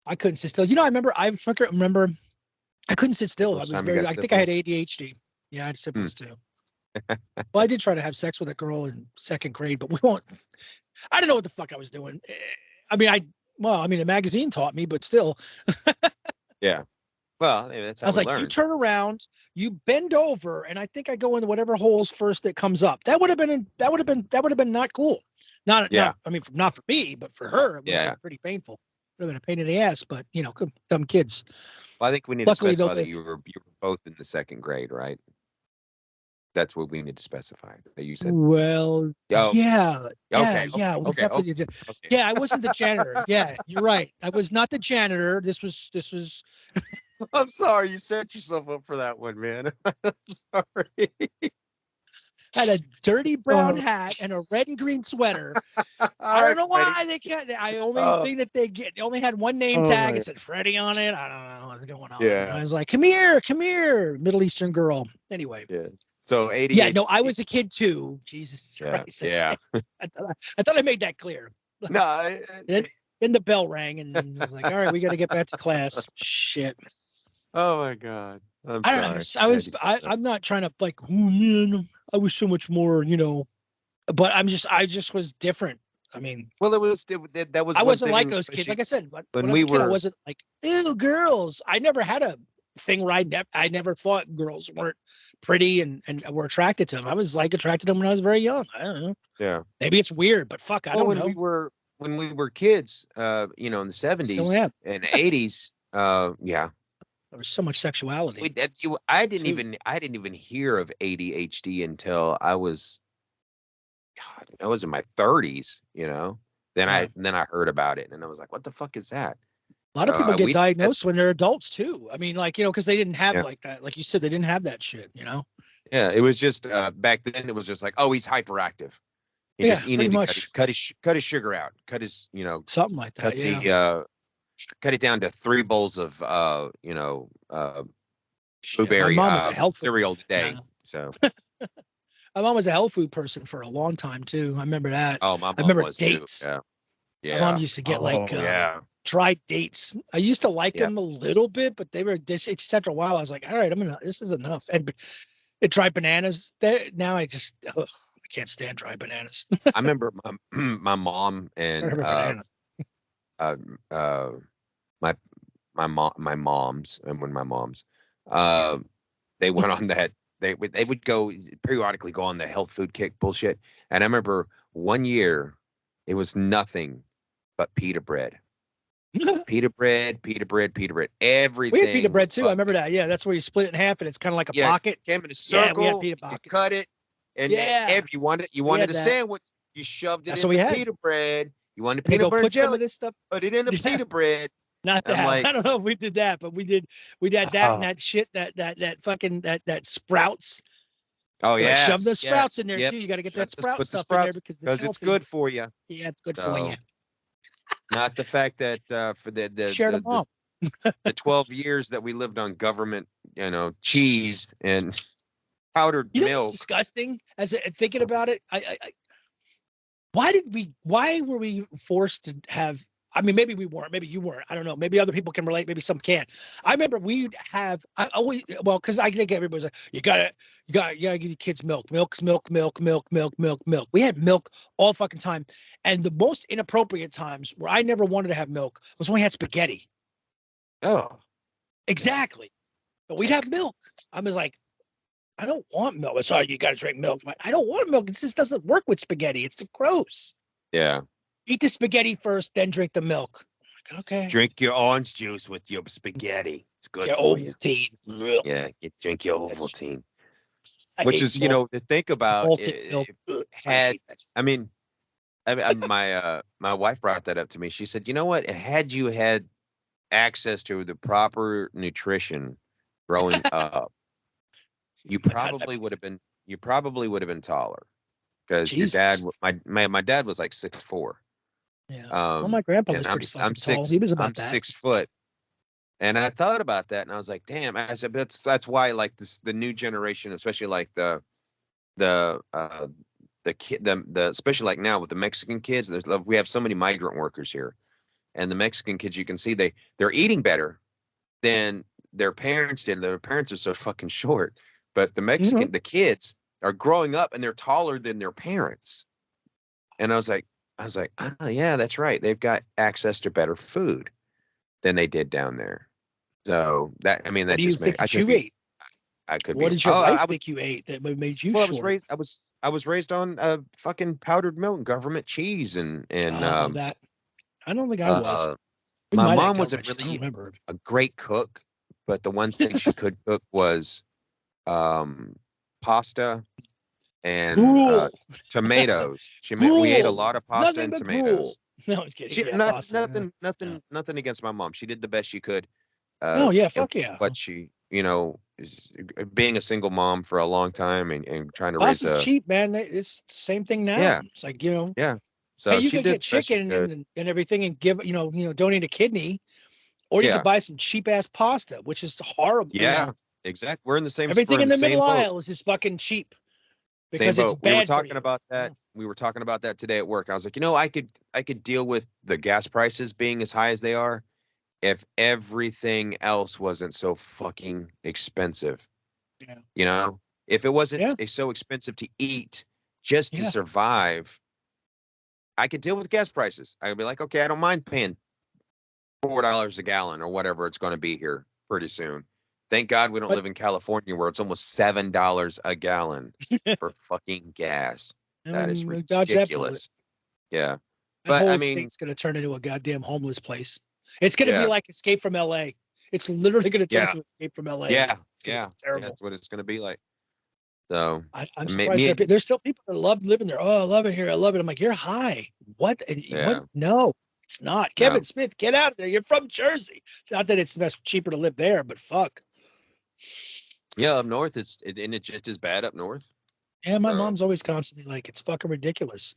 I couldn't sit still. I remember I couldn't sit still. I think I had ADHD. Yeah, I had syphilis too. Well, I did try to have sex with a girl in second grade, but I didn't know what the fuck I was doing. I mean, the magazine taught me, but still. Yeah. Well, that's how I was like, you turn around, you bend over, and I think I go into whatever holes first that comes up. That would have been not cool. Not for me, but for her, it would have been pretty painful. It would have been a pain in the ass, but dumb kids. Well, I think we need to specify that you were both in the second grade, right? That's what we need to specify. That you said. Well, yeah. Okay. We definitely did. Okay. Yeah, I wasn't the janitor. Yeah, you're right. I was not the janitor. This was. I'm sorry. You set yourself up for that one, man. I'm sorry. had a dirty brown hat and a red and green sweater. I don't know why they can't. I only thing that they only had one name tag. It said Freddie on it. I don't know what's going on. Yeah. And I was like, come here, Middle Eastern girl. Anyway. Yeah. So 80. Yeah, no, I was a kid too. Jesus Christ. Yeah. I thought I made that clear. No. Then the bell rang and I was like, all right, we got to get back to class. Shit. Oh my God. I'm not trying to like, oh man, I was so much more, but I just was different. I mean, well, that was. I wasn't like those kids. Like I said, when I was a kid, I wasn't like, ew, girls. I never had a thing where I never thought girls weren't pretty and were attracted to them. I was like attracted to them when I was very young. I don't know. Yeah. Maybe it's weird, but fuck, I don't know. When we were kids, in the 70s and 80s, yeah. There was so much sexuality. I didn't even hear of ADHD until I was in my 30s, Then I heard about it and I was like, what the fuck is that? A lot of people get diagnosed when they're adults too. I mean, like, because they didn't have like that. Like you said, they didn't have that shit, Yeah, it was just back then it was just like, oh, he's hyperactive. He pretty much cut his sugar out, cut his, something like that. Cut it down to 3 bowls of blueberry my mom was a health cereal a day. So my mom was a health food person for a long time too. I remember that. Oh, my mom I remember was dates. Too. Yeah. My mom used to get dried dates. I used to like them a little bit, but they were it's just after a while I was like, all right, this is enough. And dried bananas. Now I just I can't stand dried bananas. I remember my mom and my moms they went on that they would go periodically go on the health food kick bullshit. And I remember one year it was nothing but pita bread. Pita bread. Everything. We had pita bread too. I remember that. Yeah, that's where you split it in half and it's kind of like a pocket. Came in a circle. Yeah, we had pita pockets. You cut it, and if you wanted a sandwich, you shoved it in the pita bread. You wanted peanut butter put jelly, some of this stuff. put it in the pita bread. Not that. I don't know if we did that, but we had that and that shit, that fucking that sprouts. Oh yeah, shove the sprouts in there too. You got to get that sprout stuff in there because it's good for you. Yeah, it's good for you. Not the fact that for the 12 years that we lived on government, cheese and powdered milk. It's disgusting. As thinking about it, why were we forced to have? I mean, maybe we weren't. Maybe you weren't. I don't know. Maybe other people can relate. Maybe some can't. I remember we'd have. Because I think everybody's like, you gotta give your kids milk. Milk. We had milk all fucking time, and the most inappropriate times where I never wanted to have milk was when we had spaghetti. Oh, exactly. But we'd have milk. I was like, I don't want milk. It's you got to drink milk. I don't want milk. It just doesn't work with spaghetti. It's gross. Yeah. Eat the spaghetti first, then drink the milk. I'm like, okay. Drink your orange juice with your spaghetti. It's good your for Ovaltine. You. Yeah, drink your Ovaltine. Which is, to think about. My wife brought that up to me. She said, you know what? Had you had access to the proper nutrition growing up, you probably would have been taller. Because your dad, my dad was like 6'4". Yeah. My grandpa was pretty tall. He was about 6 foot. And I thought about that, and I was like, "Damn!" I said, "That's why, like the new generation, especially like the especially like now with the Mexican kids. We have so many migrant workers here, and the Mexican kids, you can see they're eating better than their parents did. Their parents are so fucking short, but the the kids are growing up and they're taller than their parents. And I was like, oh yeah, that's right. They've got access to better food than they did down there. So that what do you think you ate? I could. What did your wife think you ate that made you short? I was raised on fucking powdered milk, government cheese, and that. I don't think I was. My mom wasn't really a great cook, but the one thing she could cook was pasta and tomatoes. We ate a lot of pasta and tomatoes. Gruel. No, I was kidding. Nothing against my mom. She did the best she could. Fuck yeah. But she, being a single mom for a long time and trying to Cost raise is a cheap, man. It's the same thing now. yeah It's like, you know, yeah. hey, So you she could did get the best she chicken could. and everything and give, donate a kidney, or you Yeah could buy some cheap ass pasta, which is horrible. yeah exactly. We're in the same Everything in the same middle boat. aisle is just fucking cheap Same because it's boat. We were bad for talking you. about that. We were talking about that today at work. I was like, I could deal with the gas prices being as high as they are if everything else wasn't so fucking expensive. Yeah. You know, if it wasn't Yeah. so expensive to eat just to Yeah. survive, I could deal with gas prices. I'd be like, okay, I don't mind paying $4 a gallon or whatever it's going to be here pretty soon. Thank God we don't But live in California where it's almost $7 a gallon for fucking gas. I That is mean, we dodge that bullet. ridiculous. Yeah. That But whole I mean, state's going to turn into a goddamn homeless place. It's going to be yeah, like Escape from LA. It's literally going to turn yeah, into Escape from LA. yeah, It's going to yeah, be yeah. terrible. That's what it's going to be like. So, I'm me, surprised me, there's still people that love living there. Oh, I love it here. I love it. I'm like, you're high. What? yeah, What? No, it's not. no. Kevin Smith, get out of there. You're from Jersey. Not that it's much cheaper to live there, but fuck. Yeah, up north, and it's just as bad up north. Yeah, my mom's always constantly like, it's fucking ridiculous.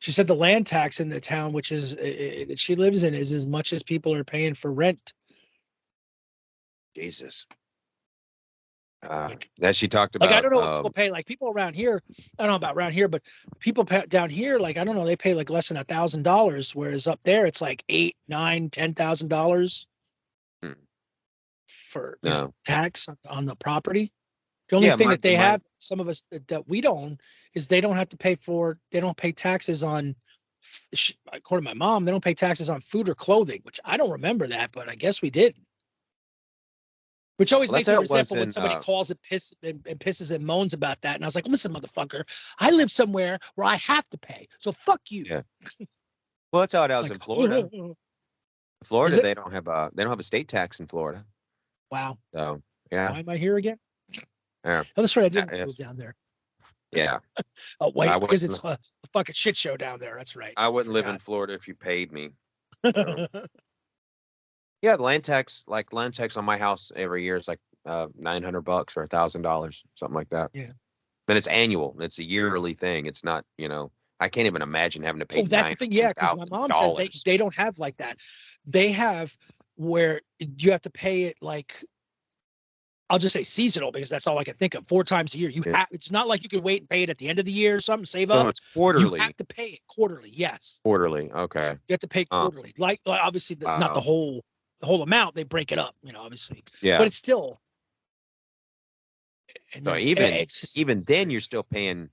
She said the land tax in the town, which is that she lives in, is as much as people are paying for rent. Jesus. Like, That she talked Like, I about. don't know what people pay. Like, people around here, I don't know about around here, but people down here, like, I don't know, they pay like less than $1,000, whereas up there it's like $8, $9, $10,000 Hmm, for no. tax on the property. The only Yeah, thing that they my have, some of us that we don't, is they don't pay taxes on. According to my mom, they don't pay taxes on food or clothing, which I don't remember that, but I guess we did. Which always well, that's makes me how it was resentful when in. somebody calls and pisses and moans about that. And I was like, listen, motherfucker, I live somewhere where I have to pay. So fuck you. Yeah. Well, that's how it is Like, in Florida. is Florida, it? they don't have a state tax in Florida. Wow. So yeah, Why am I here again? yeah, Oh, that's right. I didn't yes. move down there. Yeah. Oh, I wait, because wouldn't. it's a fucking shit show down there. That's right. I wouldn't live in Florida if you paid me. So. Yeah, the land tax on my house every year is like $900 or $1,000, something like that. Yeah. But it's annual. It's a yearly thing. It's not, I can't even imagine having to pay Oh, that's the thing. Yeah, because my mom says they don't have like that. They have where you have to pay it like, I'll just say seasonal because that's all I can think of. 4 times a year. It's not like you could wait and pay it at the end of the year or something, save So up. it's quarterly. You have to pay it quarterly. Yes. Quarterly. Okay. You have to pay quarterly. Like obviously not the whole amount. They break it up, obviously. Yeah. But it's still. And So even then you're still paying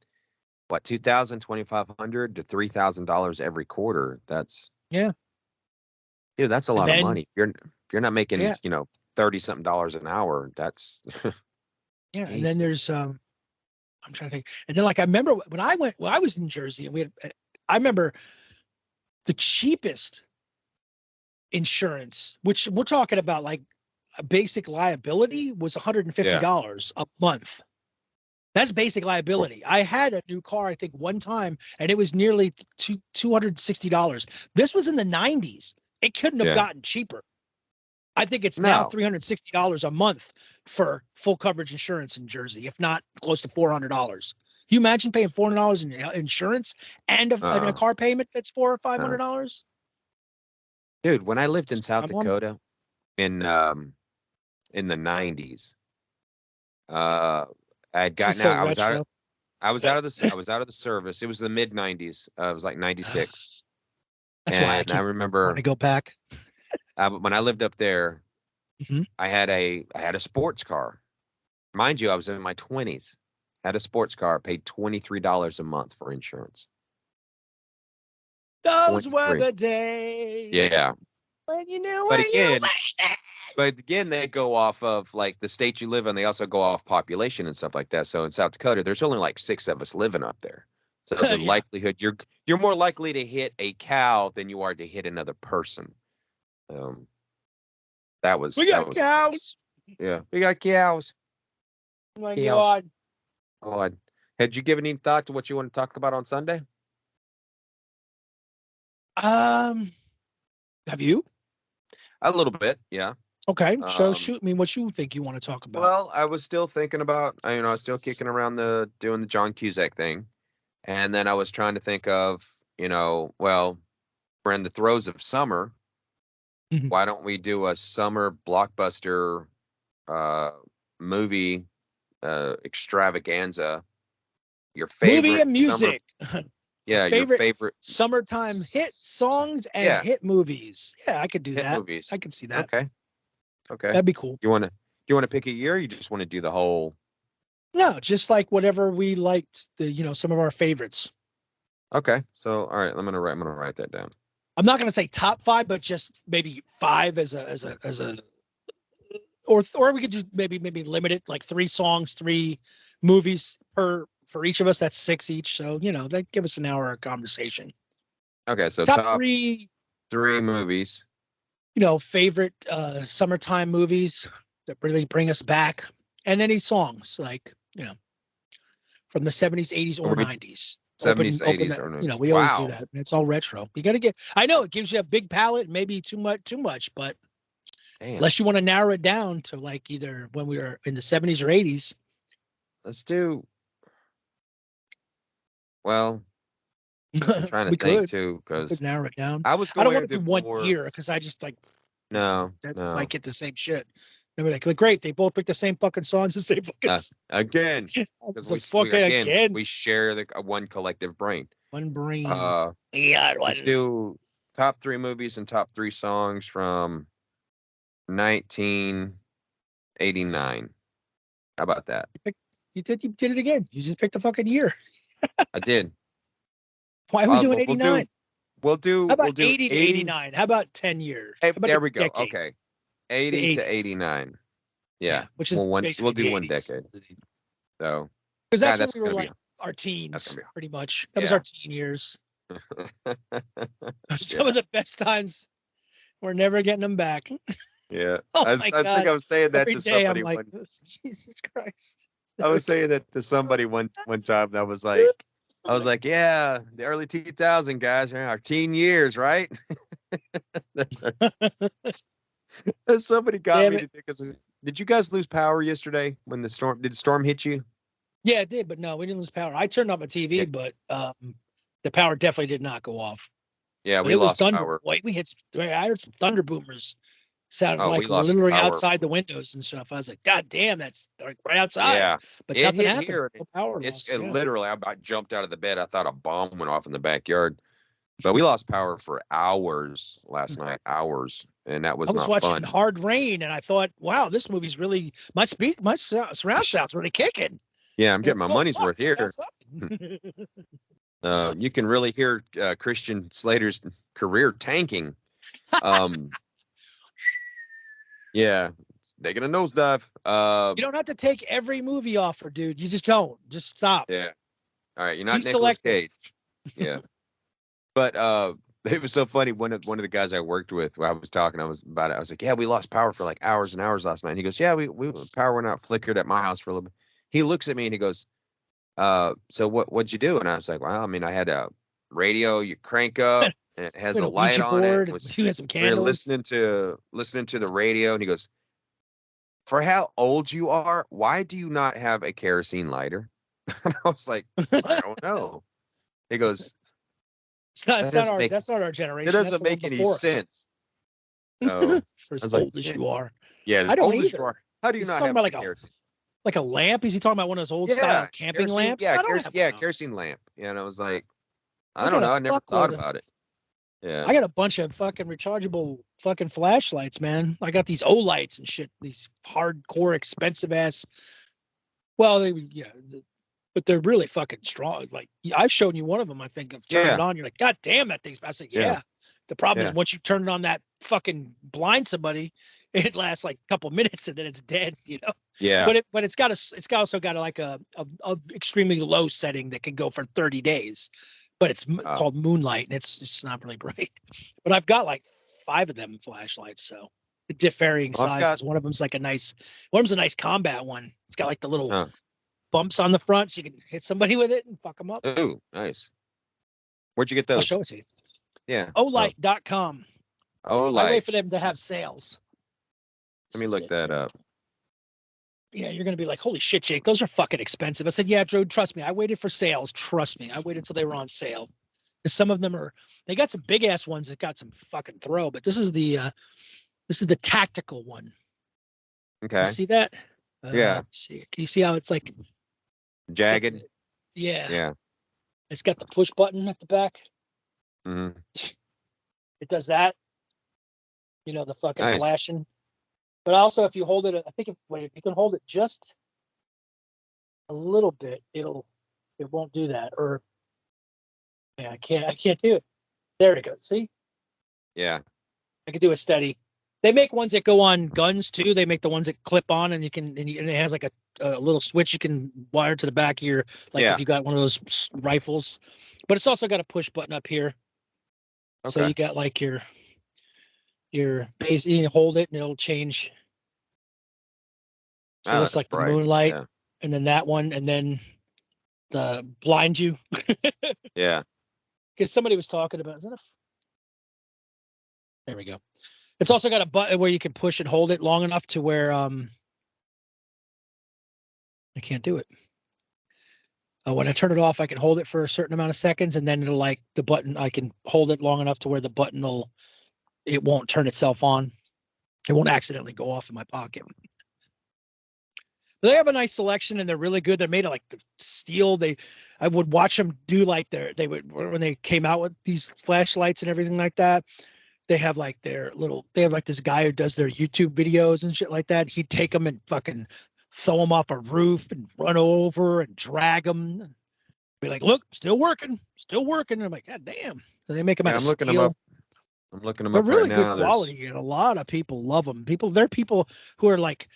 what, $2,000, $2,500 to $3,000 every quarter. That's dude, that's a lot of money. If you're not making, Yeah. $30-something an hour, that's yeah. And then there's I'm trying to think. And then like I remember when I was in Jersey and I remember the cheapest insurance, which we're talking about like a basic liability, was $150 a month. That's basic liability. I had a new car, I think, one time, and it was nearly $260. This was in the 90s. It couldn't have gotten cheaper. I think it's now $360 a month for full coverage insurance in Jersey, if not close to $400. You imagine paying $400 in insurance and a car payment that's $400 or $500? Dude, when I lived in South Dakota in the 90s, I'd gotten out. I was out of the service. It was the mid 90s. It was like 96. That's why I remember to go back. When I lived up there, mm-hmm. I had a sports car. Mind you, I was in my 20s. Had a sports car, paid $23 a month for insurance. Those were the days. Yeah. When you knew where you were. But again, they go off of like the state you live in. They also go off population and stuff like that. So in South Dakota, there's only like 6 of us living up there. So the likelihood you're more likely to hit a cow than you are to hit another person. We got cows. Yeah, we got cows. Oh my God. God. Had you given any thought to what you want to talk about on Sunday? Have you? A little bit, yeah. Okay, so Um, shoot me what you think you want to talk about. well, I was still thinking about, I was still kicking around doing the John Cusack thing, and then I was trying to think of, well, we're in the throes of summer. Mhm. Why don't we do a summer blockbuster uh, movie extravaganza? Your Movie favorite and summer, music. yeah, your Favorite favorite, summertime hit songs and yeah, hit movies. Yeah, I could do hit that. movies. I could see that. Okay, okay. That'd be cool. You want to pick a year? Or you just want to do the whole? No, just like whatever we liked, some of our favorites. Okay, so all right, I'm gonna write that down. I'm not going to say top five, but just maybe five as a or we could just maybe limit it like 3 songs, 3 movies for each of us. That's 6 each. So, that give us an hour of conversation. Okay, so Top top 3, 3 movies. favorite summertime movies that really bring us back, and any songs like, from the 70s, 80s, Are or we 90s. 70s, Open 80s, that. or no? We always do Wow. that. It's all retro. You got to get, I know it gives you a big palette, maybe too much, but Damn. unless you want to narrow it down to like either when we were in the 70s or 80s. Let's do. Well, I'm trying to we think could too, we because could narrow it down. I was I don't going want to to do do one more. year because I just like, No, that no. might get the same shit. They're like, great, they both pick the same fucking songs, the same fucking. Again, It's because a fucking again. we share the one collective brain. One brain. Yeah, one. let's do top 3 movies and top 3 songs from 1989. How about that? You did it again. You just picked the fucking year. I did. Why are we doing We'll 89? do How about 80 80 to 89? How about 10 years? Hey, How about there a we go. decade? Okay. 80 to 80s. 89. Yeah. Which is We'll basically do the one 80s. decade. So, Because that's when that's we were gonna like be our that's teens, gonna pretty much. That was Yeah. our teen years. Some Yeah. of the best times. We're never getting them back. Yeah. Oh I my think God. I was saying that Every to day I'm somebody like, one. Jesus Christ. I was saying that to somebody one time. That was like, I was like, yeah, the early 2000 guys are our teen years, right? And somebody got Damn me it. to think. Did you guys lose power yesterday when the storm? Did the storm hit you? Yeah, it did, but no, we didn't lose power. I turned off my TV, Yeah. but the power definitely did not go off. Yeah, But we it was lost thunder. power. Boy, I heard some thunder boomers sounded Oh, like we lost literally power. outside the windows and stuff. I was like, God damn, that's like right outside. Yeah, But it nothing hit happened. here. No power It's loss. Yeah. literally. I jumped out of the bed. I thought a bomb went off in the backyard. But we lost power for hours last night. Hours, and that I was was not watching fun. Hard Rain, and I thought, wow, this movie's really my surround sound's really kicking. Yeah, I'm getting my money's fuck, worth it's here. outside. You can really hear Christian Slater's career tanking. Yeah, taking a nosedive. You don't have to take every movie offer, dude. You just don't. Just stop. Yeah. All right, you're not Be Nicolas selective. Cage. Yeah. But it was so funny. One of the guys I worked with, when I was talking, I was like, yeah, we lost power for like hours and hours last night. And he goes, yeah, we power went out, flickered at my house for a little bit. He looks at me and he goes, so what'd you do? And I was like, well, I mean, I had a radio you crank up, and it has We had a a light Ouija on board, it. we had some We were candles. listening to the radio, and he goes, for how old you are, why do you not have a kerosene lighter? And I was like, I don't know. He goes, That's not our generation. it doesn't make any sense. So For as I was like, old as you are. yeah, as I don't old as you either. are, how do you He's not talking have about a kerosene? like a lamp. Is he talking about one of those old style camping kerosene, lamps? Yeah, I don't have one. kerosene lamp. Yeah, and I was like, I I don't got know. a I never thought fuckload of- about it. Yeah. I got a bunch of fucking rechargeable fucking flashlights, man. I got these Olights and shit. These hardcore, expensive ass. Well, but they're really fucking strong. Like I've shown you one of them. I think of turning it on. You're like, God damn, that thing's. I said, yeah. Yeah. The problem is Yeah. once you turn it on, that fucking blind somebody, it lasts like a couple minutes and then it's dead. Yeah. But it's also got like a extremely low setting that can go for 30 days. But it's called Moonlight, and it's not really bright. But I've got like 5 of them flashlights, so varying sizes. One of them's a nice combat one. It's got like the little bumps on the front, so you can hit somebody with it and fuck them up. Ooh, nice. Where'd you get those? I'll show it to you. Yeah. Olight.com. Olight. I wait for them to have sales. Let me look that up. Yeah, you're gonna be like, holy shit, Jake, those are fucking expensive. I said, yeah, Drew, trust me. I waited for sales. Trust me. I waited until they were on sale. Because some of them they got some big ass ones that got some fucking throw, but this is the tactical one. Okay. You see that? Yeah. Let's see. Can you see how it's like Jagged. Yeah. Yeah. It's got the push button at the back. Mm-hmm. It does that. You know, the fucking Nice. flashing. But also, if you hold it, I think if you can hold it just a little bit, it won't do that. Or yeah, I can't do it. There we go. See? Yeah. I could do a steady. They make ones that go on guns too. They make the ones that clip on, and and it has like a little switch you can wire to the back of your, like if you got one of those rifles. But it's also got a push button up here. Okay. So you got like your base. You hold it and it'll change. So that's like the moonlight, and then that one, and then the blind you. Yeah. Because somebody was talking about. There we go. It's also got a button where you can push and hold it long enough to where I can't do it. When I turn it off, I can hold it for a certain amount of seconds, and then it'll like the button. I can hold it long enough to where the button it won't turn itself on. It won't accidentally go off in my pocket. But they have a nice selection, and they're really good. They're made of like the steel. I would watch them do like when they came out with these flashlights and everything like that. They have like they have like this guy who does their YouTube videos and shit like that. He'd take them and fucking throw them off a roof and run over and drag them. Be like, look, still working. And I'm like, God damn. So they make them out of steel. Them up. I'm looking them They're up really right good now. quality, and a lot of people love them. They're people who are like,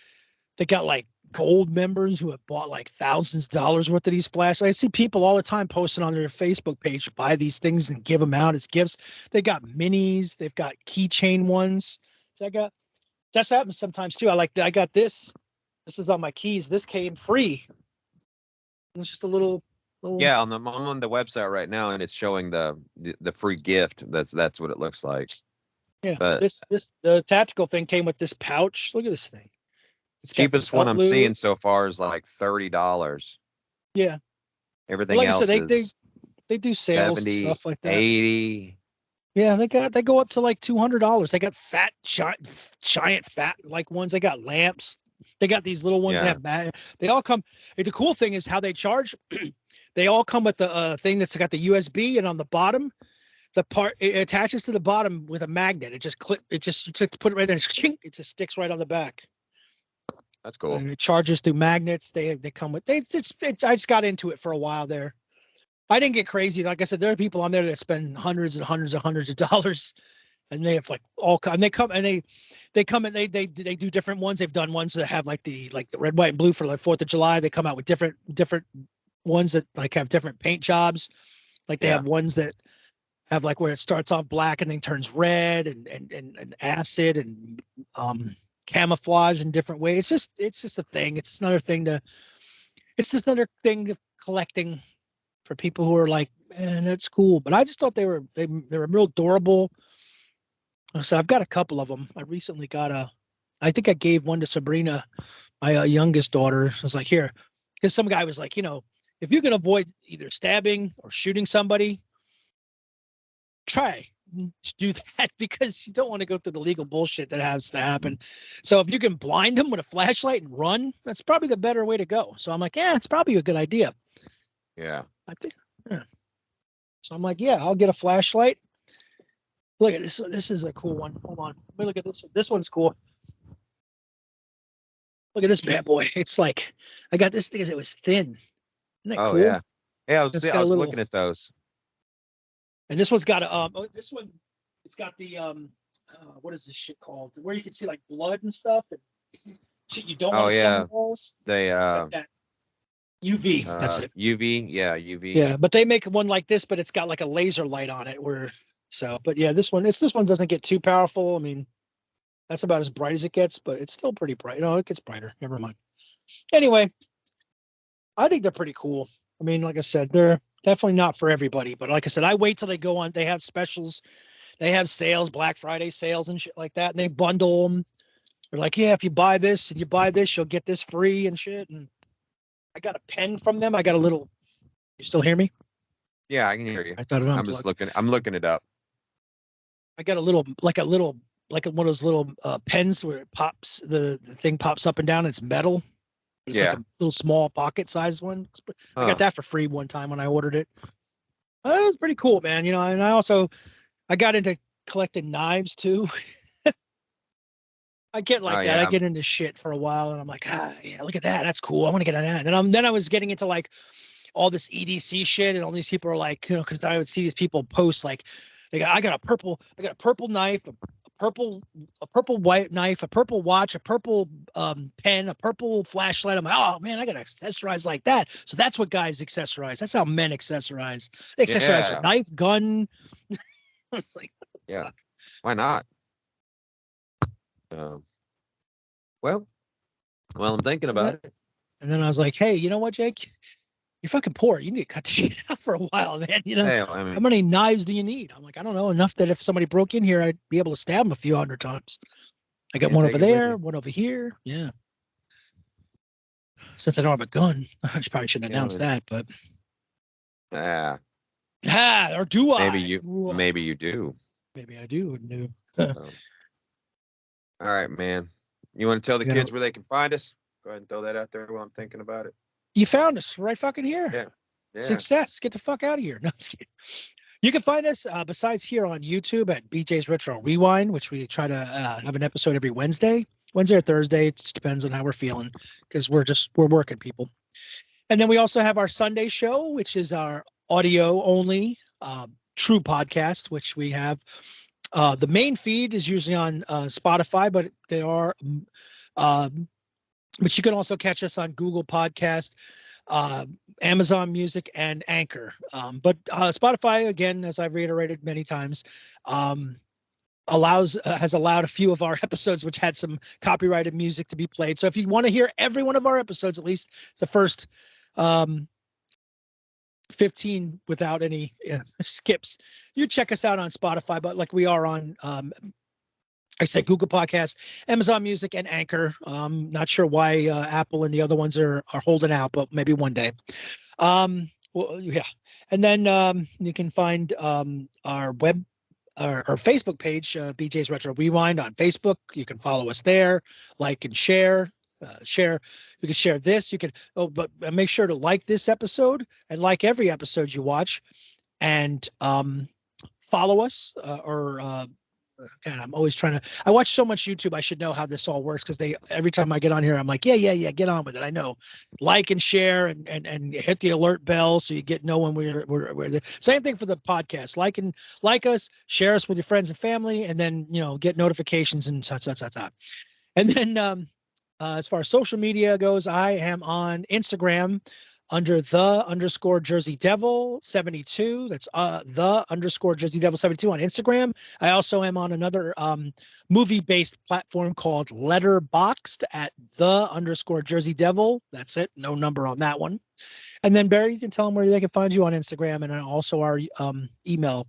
they got like gold members who have bought like thousands of dollars worth of these flashlights. I see people all the time posting on their Facebook page, buy these things and give them out as gifts. They got minis, they've got keychain ones. So that's happens sometimes too. I got this. This is on my keys. This came free. It's just a little. Yeah, I'm on the website right now, and it's showing the free gift. That's what it looks like. Yeah, but the tactical thing came with this pouch. Look at this thing. It's cheapest one I'm seeing so far is like $30. Yeah. Everything else is they do sales 70, and stuff like that. 80. Yeah, they go up to like $200. They got fat, giant fat like ones. They got lamps. They got these little ones that have they all come. The cool thing is how they charge. They all come with the thing that's got the USB, and on the bottom, the part it attaches to the bottom with a magnet. It just put it right there. It just sticks right on the back. That's cool. And it charges through magnets. They come with I just got into it for a while there. I didn't get crazy. Like I said, there are people on there that spend hundreds and hundreds and hundreds of dollars, and they have like and they come and they do different ones. They've done ones that have like the red, white, and blue for like 4th of July. They come out with different ones that like have different paint jobs. Like they have ones that have like where it starts off black and then turns red and acid and camouflage in different ways. It's just a thing. It's just another thing of collecting for people who are like, man, that's cool. But I just thought they were real durable. So I've got a couple of them. I recently got I think I gave one to Sabrina, my youngest daughter. I was like, here, because some guy was like, if you can avoid either stabbing or shooting somebody, try to do that, because you don't want to go through the legal bullshit that has to happen. So if you can blind them with a flashlight and run, that's probably the better way to go. So I'm like, yeah, it's probably a good idea. Yeah. I think. Yeah. So I'm like, yeah, I'll get a flashlight. Look at this. This is a cool one. Hold on. Let me look at this one. This one's cool. Look at this bad boy. It's like, I got this thing because it was thin. Isn't that cool? Yeah. Yeah, I was looking at those. And this one's got this one, it's got the what is this shit called? Where you can see like blood and stuff and shit you don't want to see on the walls. They that UV. That's it. UV, yeah, UV. Yeah, but they make one like this, but it's got like a laser light on it. But yeah, this one doesn't get too powerful. I mean, that's about as bright as it gets, but it's still pretty bright. No, it gets brighter. Never mind. Anyway, I think they're pretty cool. I mean, like I said, they're definitely not for everybody, but like I said, I wait till they go on. They have specials, they have sales, Black Friday sales and shit like that, and they bundle them. They're like, yeah, if you buy this and you buy this, you'll get this free and shit. And I got a pen from them. I got a little. You still hear me? Yeah, I can hear you. I thought it I'm just unplugged. looking. I'm looking it up. I got a little, like one of those little pens where it pops, the thing pops up and down. It's metal. It's Yeah. like a little small pocket sized one. I Huh. got that for free one time when I ordered it. It was pretty cool, man. You know, and I got into collecting knives too. I get like Oh, that. I yeah. get into shit for a while, and I'm like, yeah, look at that. That's cool. I want to get on that. And then I was getting into like all this EDC shit, and all these people are like, you know, because I would see these people post like, I got a purple knife, a purple white knife, a purple watch, a purple pen, a purple flashlight. I'm like, oh man, I got to accessorize like that. So that's what guys accessorize. That's how men accessorize. They accessorize Yeah. their knife, gun. It's like, Yeah. Why not? Well, I'm thinking about it. and then I was like, hey, you know what, Jake? You're fucking poor. You need to cut the shit out for a while, man. You know, Hey, I how mean, many knives do you need? I'm like, I don't know, enough that if somebody broke in here, I'd be able to stab them a few hundred times. I got Yeah, one take over it with there, you. one over here. Yeah. Since I don't have a gun, I probably shouldn't Yeah, announce that, but or do I? maybe you do. Maybe I do. No. So. All right, man. You want to tell the Yeah. kids where they can find us? Go ahead and throw that out there while I'm thinking about it. You found us right fucking here. Yeah. Success. Get the fuck out of here. No, I'm just kidding. You can find us besides here on YouTube at BJ's Retro Rewind, which we try to have an episode every Wednesday or Thursday. It just depends on how we're feeling because we're working people. And then we also have our Sunday show, which is our audio only true podcast, which we have. The main feed is usually on Spotify, but there are, but you can also catch us on Google Podcast, Amazon Music, and Anchor. But Spotify, again, as I've reiterated many times, has allowed a few of our episodes which had some copyrighted music to be played. So if you want to hear every one of our episodes, at least the first 15 without any skips, you check us out on Spotify. But like we are on I said Google Podcasts, Amazon Music, and Anchor. Not sure why Apple and the other ones are holding out, but maybe one day. Well, yeah. And then you can find our Facebook page, BJ's Retro Rewind on Facebook. You can follow us there, like and share. You can share this. You can. But make sure to like this episode and like every episode you watch, and follow us God, I'm always trying to. I watch so much YouTube. I should know how this all works because every time I get on here, I'm like, yeah, get on with it. I know, like and share and hit the alert bell so you know when we're the same thing for the podcast. Like us, share us with your friends and family, and then get notifications and such. And then as far as social media goes, I am on Instagram under _Jersey Devil 72. That's the _Jersey Devil 72 on Instagram. I also am on another movie-based platform called Letterboxd at the _Jersey Devil. That's it. No number on that one. And then Barry, you can tell them where they can find you on Instagram and also our email.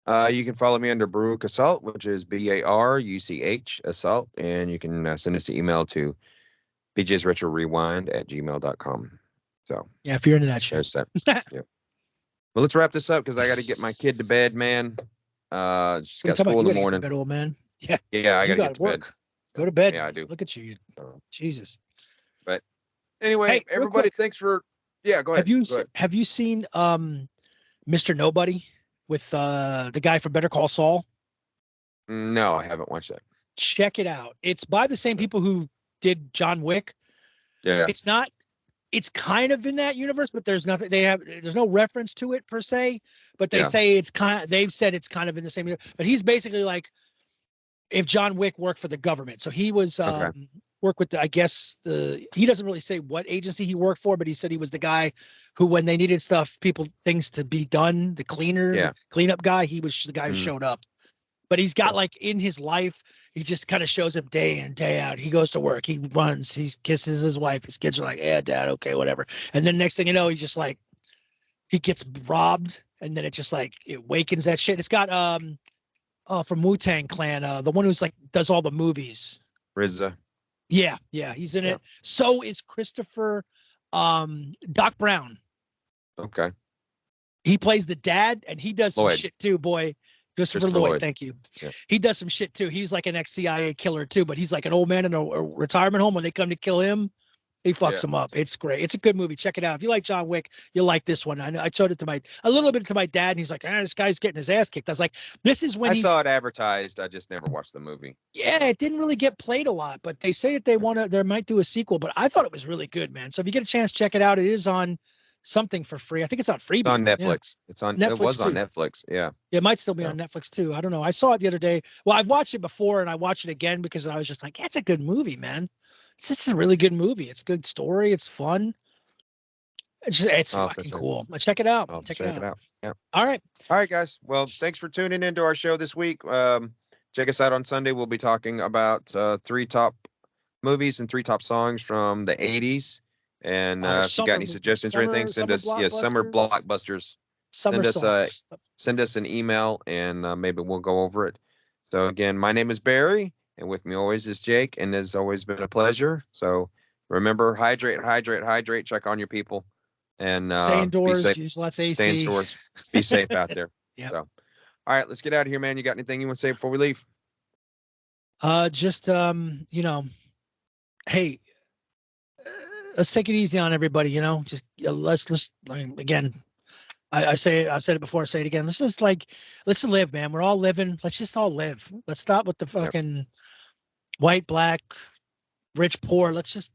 You can follow me under Baruch Assault, which is BARUCH Assault, and you can send us an email to bjsretrorewind@gmail.com. So yeah, if you're into that shit. That. Yeah. Well, let's wrap this up because I got to get my kid to bed, man. She's got school in the morning. Bed, old man. Yeah. Yeah, I got to get to work. bed. Go to bed. Yeah, I do. Look at you. Jesus. But anyway, hey, everybody, thanks for. Yeah, go ahead. Have you seen Mr. Nobody with the guy from Better Call Saul? No, I haven't watched that. Check it out. It's by the same people who did John Wick. Yeah. It's kind of in that universe, but there's nothing. There's no reference to it per se. But they say they've said it's kind of in the same. But he's basically like if John Wick worked for the government. So he was work with he doesn't really say what agency he worked for, but he said he was the guy who, when they needed things to be done, the cleanup guy, he was the guy who showed up. But he's got like in his life, he just kind of shows up day in, day out. He goes to work, he runs, he kisses his wife. His kids are like, yeah, dad, okay, whatever. And then next thing you know, he's just like, he gets robbed. And then it just like, it wakens that shit. It's got, from Wu-Tang Clan, the one who's like, does all the movies. RZA. Yeah, he's in it. So is Christopher Doc Brown. Okay. He plays the dad, and he does some Lloyd. shit too, boy. Christopher Lloyd, thank you. Yeah. He does some shit too. He's like an ex-CIA killer too, but he's like an old man in a retirement home. When they come to kill him, he fucks him up. It's great. It's a good movie. Check it out. If you like John Wick, you'll like this one. I know I showed it to a little bit to my dad, and he's like, this guy's getting his ass kicked. I was like, this is when I saw it advertised. I just never watched the movie. Yeah, it didn't really get played a lot, but they say that they might do a sequel, but I thought it was really good, man. So if you get a chance, check it out. It is on something for free. I think it's on Freevee. It's on Netflix. Yeah. It's on Netflix it was too. on Netflix. Yeah. It might still be on Netflix too. I don't know. I saw it the other day. Well, I've watched it before and I watched it again because I was just like, it's a good movie, man. This is a really good movie. It's a good story. It's fun. It's fucking cool. Check it out. Check it out. Yeah. All right, guys. Well, thanks for tuning into our show this week. Check us out on Sunday. We'll be talking about 3 top movies and 3 top songs from the 80s. And if you got any suggestions or anything, send us summer blockbusters. Send us an email and maybe we'll go over it. So again, my name is Barry, and with me always is Jake, and it's always been a pleasure. So remember, hydrate. Check on your people, and stay indoors. Use lots of AC. Stay indoors. Be safe out there. Yeah. So, all right, let's get out of here, man. You got anything you want to say before we leave? Just hey, let's take it easy on everybody. Just let's again. I've said it before. I say it again. Let's just live, man. We're all living. Let's just all live. Let's stop with the fucking white, black, rich, poor. Let's just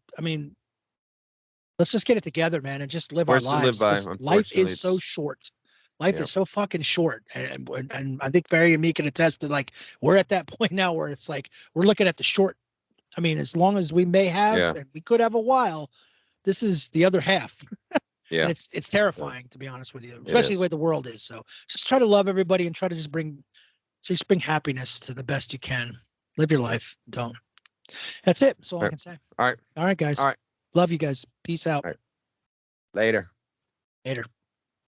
get it together, man, and just live our lives. Life is so short. Life is so fucking short. And I think Barry and me can attest to, we're at that point now where it's like, we're looking at the short. As long as we may have, and we could have a while, this is the other half. Yeah. And it's terrifying, to be honest with you, especially the way the world is. So just try to love everybody and try to just bring happiness to the best you can. Live your life. Don't. That's it. That's all I can say. All right. All right, guys. All right. Love you guys. Peace out. All right. Later. Later.